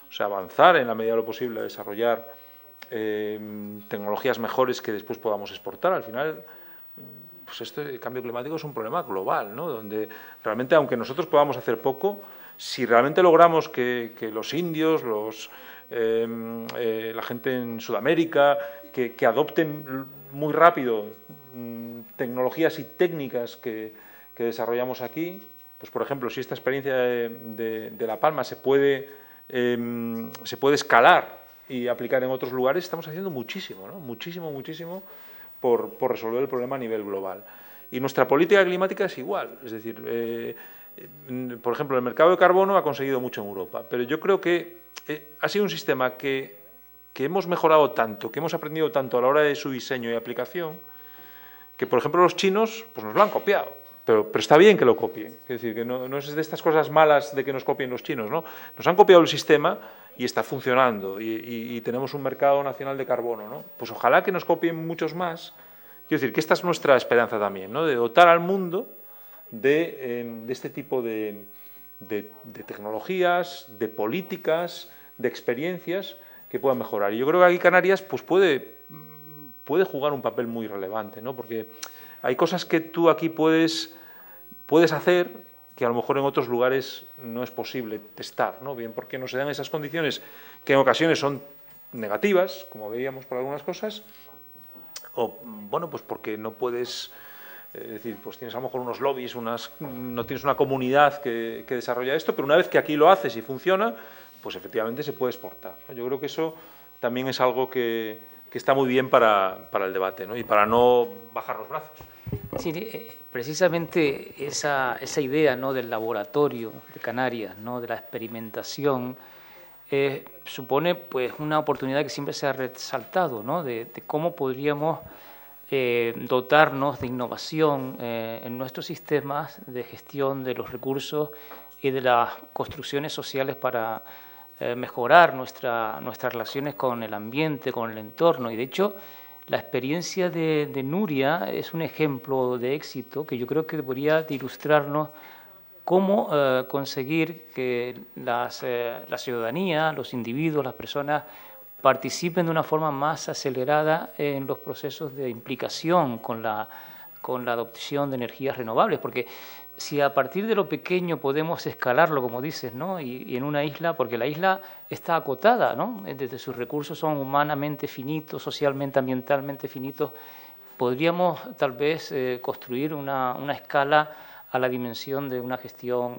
Speaker 3: o sea, avanzar en la medida de lo posible a desarrollar tecnologías mejores que después podamos exportar. Al final, pues el cambio climático es un problema global, ¿no? Donde realmente, aunque nosotros podamos hacer poco, si realmente logramos que los indios, la gente en Sudamérica, que adopten muy rápido tecnologías y técnicas que desarrollamos aquí, pues por ejemplo, si esta experiencia de La Palma se puede escalar y aplicar en otros lugares, estamos haciendo muchísimo, ¿no? Muchísimo por resolver el problema a nivel global. Y nuestra política climática es igual, es decir, por ejemplo, el mercado de carbono ha conseguido mucho en Europa, pero yo creo que ha sido un sistema que hemos mejorado tanto, que hemos aprendido tanto a la hora de su diseño y aplicación, que, por ejemplo, los chinos pues nos lo han copiado, pero está bien que lo copien. Es decir, que no es de estas cosas malas de que nos copien los chinos, ¿no? Nos han copiado el sistema y está funcionando y tenemos un mercado nacional de carbono, ¿no? Pues ojalá que nos copien muchos más. Quiero decir, que esta es nuestra esperanza también, ¿no? De dotar al mundo de este tipo de tecnologías, de políticas, de experiencias que puedan mejorar. Y yo creo que aquí Canarias pues puede jugar un papel muy relevante, ¿no? Porque hay cosas que tú aquí puedes hacer que a lo mejor en otros lugares no es posible testar, ¿no? Bien porque no se dan esas condiciones que en ocasiones son negativas, como veíamos por algunas cosas, o bueno, pues porque no puedes, es decir, pues tienes a lo mejor unos lobbies, no tienes una comunidad que desarrolla esto, pero una vez que aquí lo haces y funciona, pues efectivamente se puede exportar, ¿no? Yo creo que eso también es algo que está muy bien para el debate, ¿no? Y para no bajar los brazos.
Speaker 2: Sí, precisamente esa idea, ¿no?, del laboratorio de Canarias, ¿no?, de la experimentación, supone pues una oportunidad que siempre se ha resaltado, ¿no?, de cómo podríamos dotarnos de innovación en nuestros sistemas de gestión de los recursos y de las construcciones sociales para mejorar nuestras relaciones con el ambiente, con el entorno. Y de hecho, la experiencia de Nuria es un ejemplo de éxito que yo creo que debería ilustrarnos cómo conseguir que la ciudadanía, los individuos, las personas participen de una forma más acelerada en los procesos de implicación con la adopción de energías renovables, porque si a partir de lo pequeño podemos escalarlo, como dices, ¿no?, y en una isla, porque la isla está acotada, ¿no?, desde sus recursos son humanamente finitos, socialmente, ambientalmente finitos, podríamos tal vez construir una escala a la dimensión de una gestión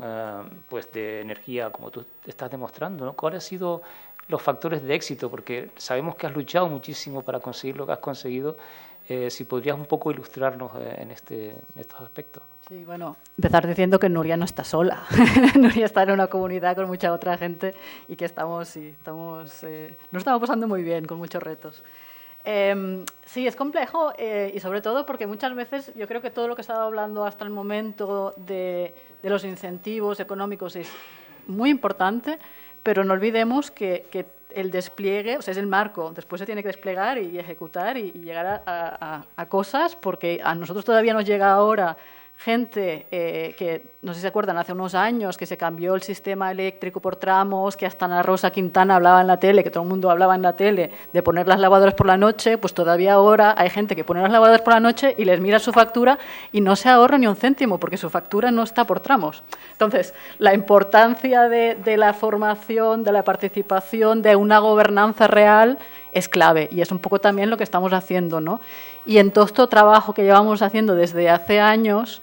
Speaker 2: pues de energía, como tú estás demostrando, ¿no? ¿Cuáles han sido los factores de éxito? Porque sabemos que has luchado muchísimo para conseguir lo que has conseguido. Si podrías un poco ilustrarnos en estos aspectos.
Speaker 4: Sí, bueno, empezar diciendo que Nuria no está sola. Nuria está en una comunidad con mucha otra gente y que nos estamos pasando muy bien, con muchos retos. Sí, es complejo y sobre todo porque muchas veces yo creo que todo lo que se ha estado hablando hasta el momento de los incentivos económicos es muy importante, pero no olvidemos que el despliegue, o sea, es el marco, después se tiene que desplegar y ejecutar y llegar a cosas, porque a nosotros todavía nos llega ahora gente que, no sé si se acuerdan, hace unos años que se cambió el sistema eléctrico por tramos, que hasta Ana Rosa Quintana hablaba en la tele, que todo el mundo hablaba en la tele, de poner las lavadoras por la noche, pues todavía ahora hay gente que pone las lavadoras por la noche y les mira su factura y no se ahorra ni un céntimo, porque su factura no está por tramos. Entonces, la importancia de la formación, de la participación, de una gobernanza real es clave, y es un poco también lo que estamos haciendo, ¿no? Y en todo este trabajo que llevamos haciendo desde hace años,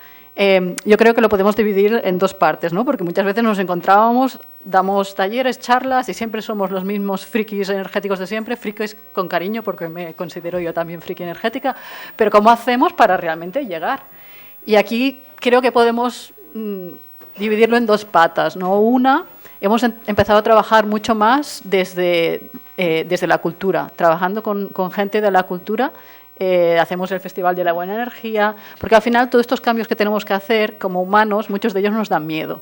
Speaker 4: yo creo que lo podemos dividir en dos partes, ¿no? Porque muchas veces nos encontrábamos, damos talleres, charlas, y siempre somos los mismos frikis energéticos de siempre, frikis con cariño, porque me considero yo también friki energética, pero ¿cómo hacemos para realmente llegar? Y aquí creo que podemos dividirlo en dos patas, ¿no? Una, hemos empezado a trabajar mucho más desde la cultura, trabajando con gente de la cultura. Hacemos el Festival de la Buena Energía, porque al final todos estos cambios que tenemos que hacer como humanos, muchos de ellos nos dan miedo.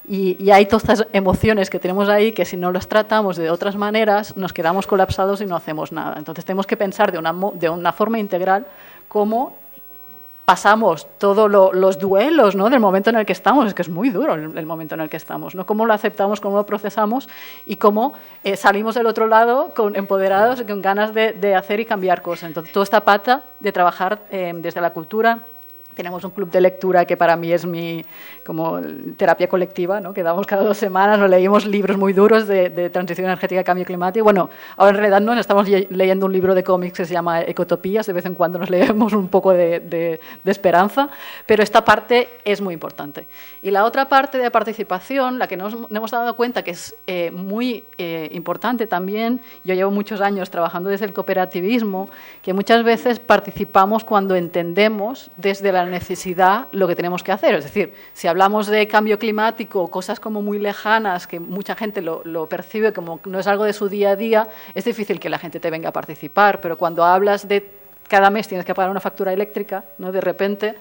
Speaker 4: Y hay todas estas emociones que tenemos ahí que si no las tratamos de otras maneras nos quedamos colapsados y no hacemos nada. Entonces tenemos que pensar de una forma integral cómo pasamos todos los duelos, ¿no?, del momento en el que estamos. Es que es muy duro el momento en el que estamos, ¿no? Cómo lo aceptamos, cómo lo procesamos y cómo salimos del otro lado empoderados y con ganas de hacer y cambiar cosas. Entonces, toda esta pata de trabajar desde la cultura. Tenemos un club de lectura que para mí es como terapia colectiva, ¿no? Que damos cada 2 semanas, nos leímos libros muy duros de transición energética y cambio climático. Bueno, ahora en realidad no, estamos leyendo un libro de cómics que se llama Ecotopías, de vez en cuando nos leemos un poco de esperanza, pero esta parte es muy importante. Y la otra parte de participación, la que nos hemos dado cuenta que es muy importante también, yo llevo muchos años trabajando desde el cooperativismo, que muchas veces participamos cuando entendemos desde la necesidad lo que tenemos que hacer. Es decir, si hablamos de cambio climático, cosas como muy lejanas, que mucha gente lo percibe como no es algo de su día a día, es difícil que la gente te venga a participar, pero cuando hablas de cada mes tienes que pagar una factura eléctrica, ¿no? De repente,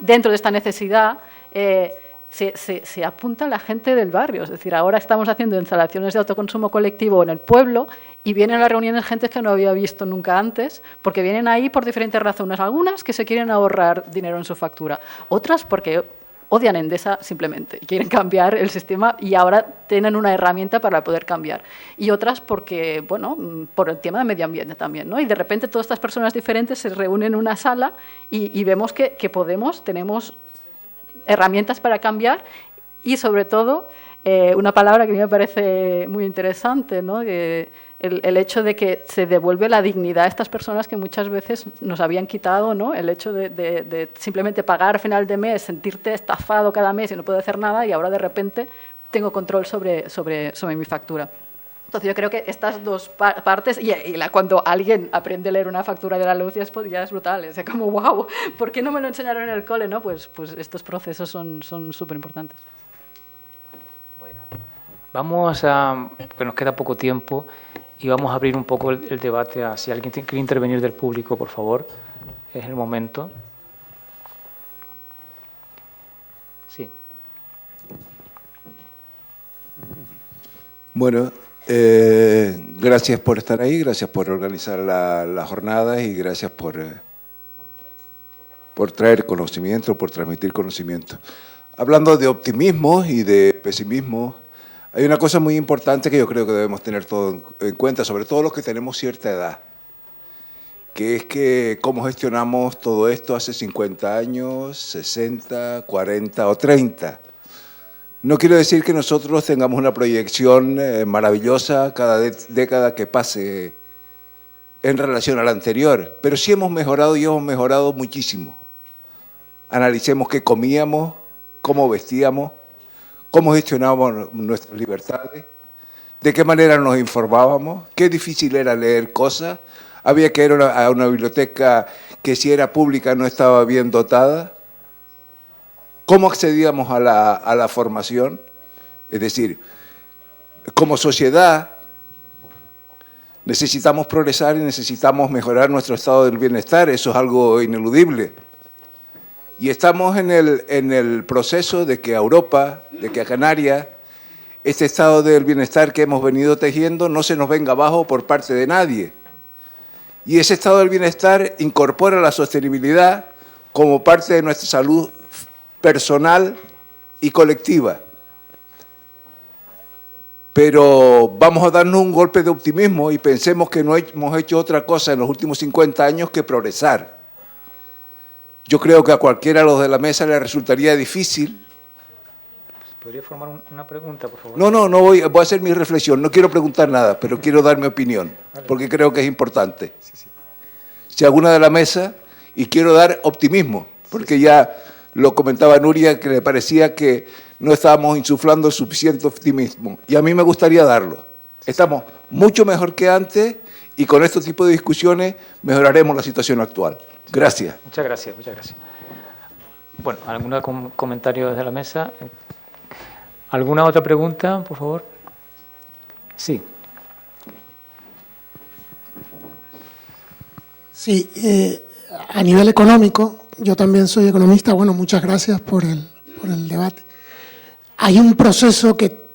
Speaker 4: dentro de esta necesidad, se apunta la gente del barrio. Es decir, ahora estamos haciendo instalaciones de autoconsumo colectivo en el pueblo y vienen a las reuniones gente que no había visto nunca antes, porque vienen ahí por diferentes razones. Algunas que se quieren ahorrar dinero en su factura, otras porque odian Endesa simplemente, quieren cambiar el sistema y ahora tienen una herramienta para poder cambiar. Y otras porque, bueno, por el tema de medio ambiente también, ¿no? Y de repente todas estas personas diferentes se reúnen en una sala y vemos que tenemos herramientas para cambiar y, sobre todo, una palabra que a mí me parece muy interesante, ¿no? El hecho de que se devuelve la dignidad a estas personas que muchas veces nos habían quitado, ¿no? El hecho de simplemente pagar a final de mes, sentirte estafado cada mes y no poder hacer nada, y ahora de repente tengo control sobre mi factura. Entonces yo creo que estas dos partes, cuando alguien aprende a leer una factura de la luz ya es brutal, es como wow, ¿por qué no me lo enseñaron en el cole? ¿No? Pues estos procesos son súper importantes.
Speaker 2: Bueno, vamos a, que nos queda poco tiempo, y vamos a abrir un poco el debate a si alguien quiere intervenir del público, por favor, es el momento. Sí.
Speaker 6: Bueno, gracias por estar ahí, gracias por organizar la jornada y gracias por traer conocimiento, por transmitir conocimiento. Hablando de optimismo y de pesimismo, hay una cosa muy importante que yo creo que debemos tener todo en cuenta, sobre todo los que tenemos cierta edad, que es que cómo gestionamos todo esto hace 50 años, 60, 40 o 30. No quiero decir que nosotros tengamos una proyección maravillosa cada década que pase en relación a la anterior, pero sí hemos mejorado y hemos mejorado muchísimo. Analicemos qué comíamos, cómo vestíamos, cómo gestionábamos nuestras libertades, de qué manera nos informábamos, qué difícil era leer cosas, había que ir a una biblioteca que si era pública no estaba bien dotada, cómo accedíamos a la formación, es decir, como sociedad necesitamos progresar y necesitamos mejorar nuestro estado del bienestar, eso es algo ineludible. Y estamos en el proceso de que a Europa, de que a Canarias, este estado del bienestar que hemos venido tejiendo no se nos venga abajo por parte de nadie. Y ese estado del bienestar incorpora la sostenibilidad como parte de nuestra salud personal y colectiva. Pero vamos a darnos un golpe de optimismo y pensemos que no hemos hecho otra cosa en los últimos 50 años que progresar. Yo creo que a cualquiera de los de la mesa le resultaría difícil.
Speaker 2: ¿Podría formar una pregunta, por favor?
Speaker 6: No voy a hacer mi reflexión, no quiero preguntar nada, pero quiero dar mi opinión, porque creo que es importante. Si alguna de la mesa, y quiero dar optimismo, porque ya lo comentaba Nuria, que le parecía que no estábamos insuflando suficiente optimismo, y a mí me gustaría darlo. Estamos mucho mejor que antes, y con este tipo de discusiones mejoraremos la situación actual. Gracias.
Speaker 2: Muchas gracias, muchas gracias. Bueno, ¿algún comentario desde la mesa? ¿Alguna otra pregunta, por favor? Sí.
Speaker 7: Sí, a nivel económico, yo también soy economista, bueno, muchas gracias por el debate. Hay un proceso que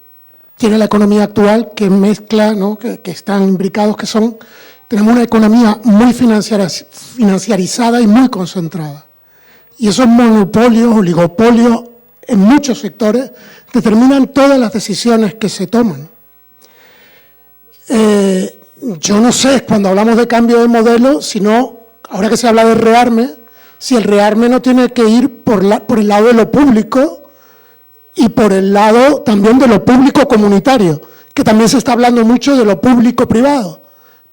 Speaker 7: tiene la economía actual que mezcla, ¿no? que están imbricados, que son, tenemos una economía muy financiarizada y muy concentrada. Y esos monopolios, oligopolios, en muchos sectores, determinan todas las decisiones que se toman. Yo no sé, cuando hablamos de cambio de modelo, sino, ahora que se habla de rearme, si el rearme no tiene que ir por el lado de lo público y por el lado también de lo público comunitario, que también se está hablando mucho de lo público-privado,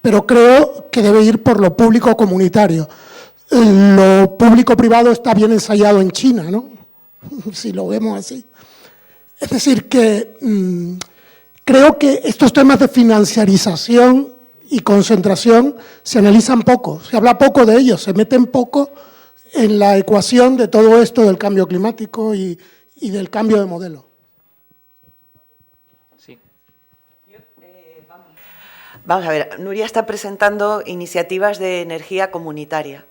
Speaker 7: pero creo que debe ir por lo público-comunitario. Lo público-privado está bien ensayado en China, ¿no? Si lo vemos así. Es decir, que creo que estos temas de financiarización y concentración se analizan poco, se habla poco de ellos, se meten poco en la ecuación de todo esto del cambio climático y del cambio de modelo.
Speaker 2: Sí.
Speaker 5: Vamos a ver, Nuria está presentando iniciativas de energía comunitaria.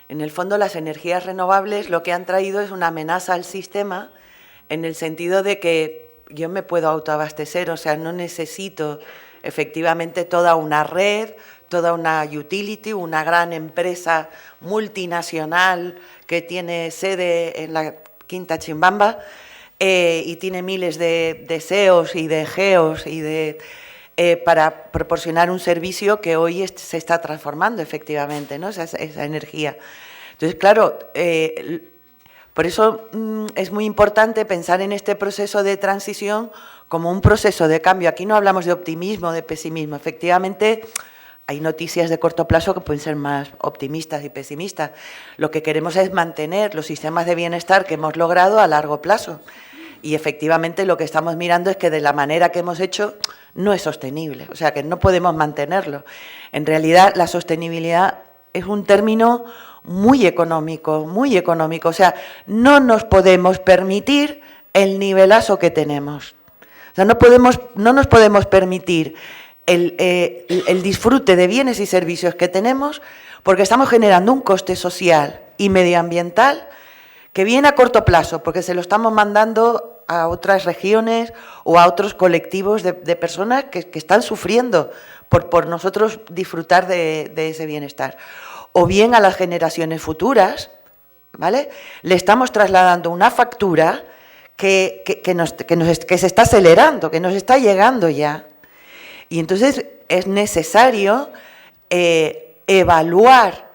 Speaker 5: En el fondo, las energías renovables lo que han traído es una amenaza al sistema en el sentido de que yo me puedo autoabastecer, o sea, no necesito efectivamente toda una red, toda una utility, una gran empresa multinacional que tiene sede en la Quinta Chimbamba y tiene miles de SEOs y de GEOs y para proporcionar un servicio que hoy se está transformando efectivamente, ¿no? Esa energía. Entonces, claro, por eso es muy importante pensar en este proceso de transición como un proceso de cambio. Aquí no hablamos de optimismo, de pesimismo. Efectivamente, hay noticias de corto plazo que pueden ser más optimistas y pesimistas. Lo que queremos es mantener los sistemas de bienestar que hemos logrado a largo plazo. Y efectivamente lo que estamos mirando es que de la manera que hemos hecho no es sostenible, o sea que no podemos mantenerlo. En realidad la sostenibilidad es un término muy económico, o sea, no nos podemos permitir el nivelazo que tenemos. O sea, no nos podemos permitir el disfrute de bienes y servicios que tenemos porque estamos generando un coste social y medioambiental que viene a corto plazo, porque se lo estamos mandando a otras regiones o a otros colectivos de personas que están sufriendo por nosotros disfrutar de ese bienestar. O bien a las generaciones futuras, ¿vale? Le estamos trasladando una factura que se está acelerando, que nos está llegando ya. Y entonces es necesario evaluar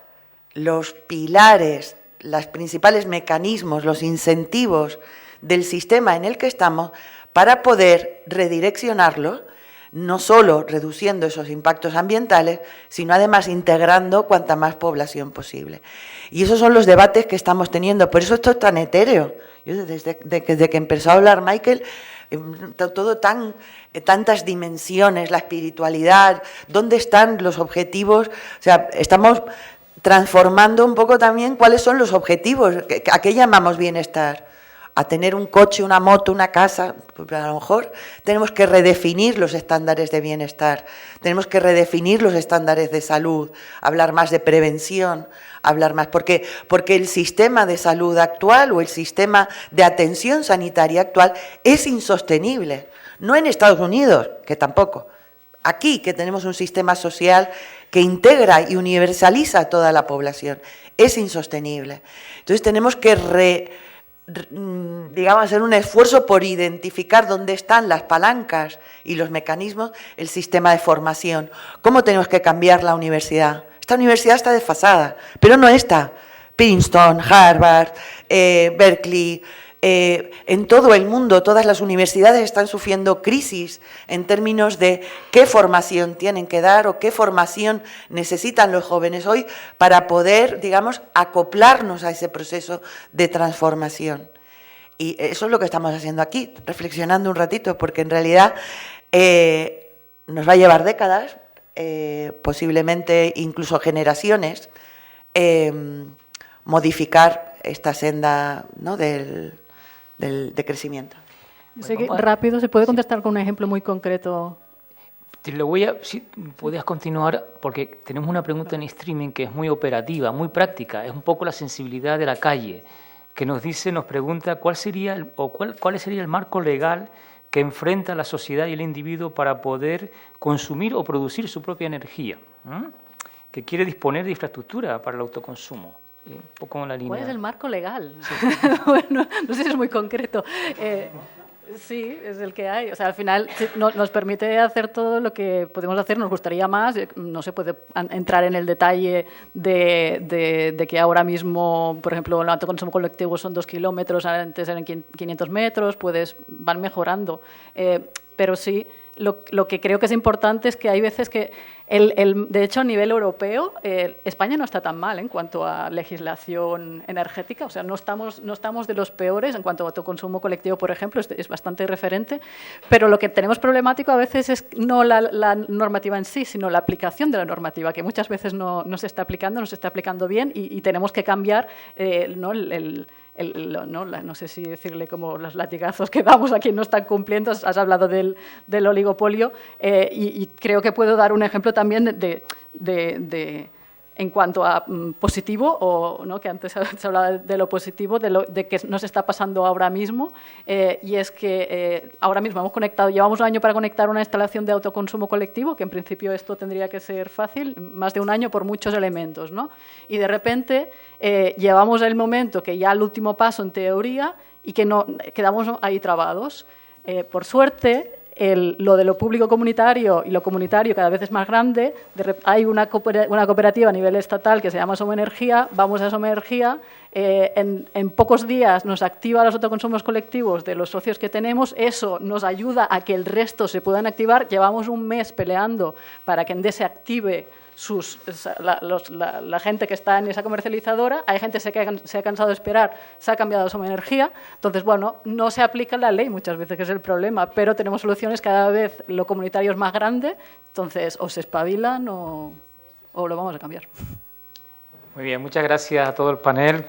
Speaker 5: los pilares, los principales mecanismos, los incentivos del sistema en el que estamos para poder redireccionarlo, no solo reduciendo esos impactos ambientales, sino además integrando cuanta más población posible. Y esos son los debates que estamos teniendo, por eso esto es tan etéreo. Yo desde que empezó a hablar Michael, todo tantas dimensiones, la espiritualidad, ¿dónde están los objetivos? O sea, estamos transformando un poco también cuáles son los objetivos, ¿a qué llamamos bienestar? A tener un coche, una moto, una casa, pues a lo mejor tenemos que redefinir los estándares de bienestar, tenemos que redefinir los estándares de salud, hablar más de prevención, hablar más, porque el sistema de salud actual o el sistema de atención sanitaria actual es insostenible, no en Estados Unidos, que tampoco, aquí que tenemos un sistema social que integra y universaliza a toda la población, es insostenible. Entonces tenemos que hacer un esfuerzo por identificar dónde están las palancas y los mecanismos, el sistema de formación, cómo tenemos que cambiar la universidad. Esta universidad está desfasada, pero no esta. Princeton, Harvard, Berkeley, en todo el mundo, todas las universidades están sufriendo crisis en términos de qué formación tienen que dar o qué formación necesitan los jóvenes hoy para poder, acoplarnos a ese proceso de transformación. Y eso es lo que estamos haciendo aquí, reflexionando un ratito, porque en realidad nos va a llevar décadas, posiblemente incluso generaciones, modificar esta senda, ¿no?, de crecimiento.
Speaker 4: Sé que rápido, ¿se puede contestar con un ejemplo muy concreto?
Speaker 2: Te lo si podías continuar, porque tenemos una pregunta en streaming que es muy operativa, muy práctica, es un poco la sensibilidad de la calle, que nos pregunta cuál sería el marco legal que enfrenta la sociedad y el individuo para poder consumir o producir su propia energía, que quiere disponer de infraestructura para el autoconsumo. Un poco en la línea.
Speaker 4: ¿Cuál es el marco legal? Sí. Bueno, no sé si es muy concreto. Sí, es el que hay. O sea, al final nos permite hacer todo lo que podemos hacer, nos gustaría más. No se puede entrar en el detalle de que ahora mismo, por ejemplo, el autoconsumo colectivo son 2 kilómetros, antes eran 500 metros, van mejorando. Pero sí, lo que creo que es importante es que hay veces que, de hecho, a nivel europeo, España no está tan mal en cuanto a legislación energética, o sea, no estamos de los peores en cuanto a autoconsumo colectivo, por ejemplo, es bastante referente, pero lo que tenemos problemático a veces es no la normativa en sí, sino la aplicación de la normativa, que muchas veces no se está aplicando bien y tenemos que cambiar no sé si decirle como los latigazos que damos a quien no están cumpliendo. Has hablado del oligopolio y creo que puedo dar un ejemplo también en cuanto a positivo, o ¿no?, que antes se hablaba de lo positivo, de que nos está pasando ahora mismo, y es que ahora mismo llevamos un año para conectar una instalación de autoconsumo colectivo, que en principio esto tendría que ser fácil, más de un año por muchos elementos, ¿no? Y de repente llevamos el momento que ya el último paso en teoría y que quedamos ahí trabados. Por suerte, lo de lo público comunitario y lo comunitario cada vez es más grande. Hay una cooperativa a nivel estatal que se llama Somenergía. Vamos a Somenergía, en pocos días nos activa los autoconsumos colectivos de los socios que tenemos. Eso nos ayuda a que el resto se puedan activar. Llevamos un mes peleando para que Endesa active la gente que está en esa comercializadora, hay gente que se ha cansado de esperar, se ha cambiado su energía, entonces, bueno, no se aplica la ley muchas veces, que es el problema, pero tenemos soluciones, cada vez lo comunitario es más grande, entonces o se espabilan o lo vamos a cambiar.
Speaker 2: Muy bien, muchas gracias a todo el panel.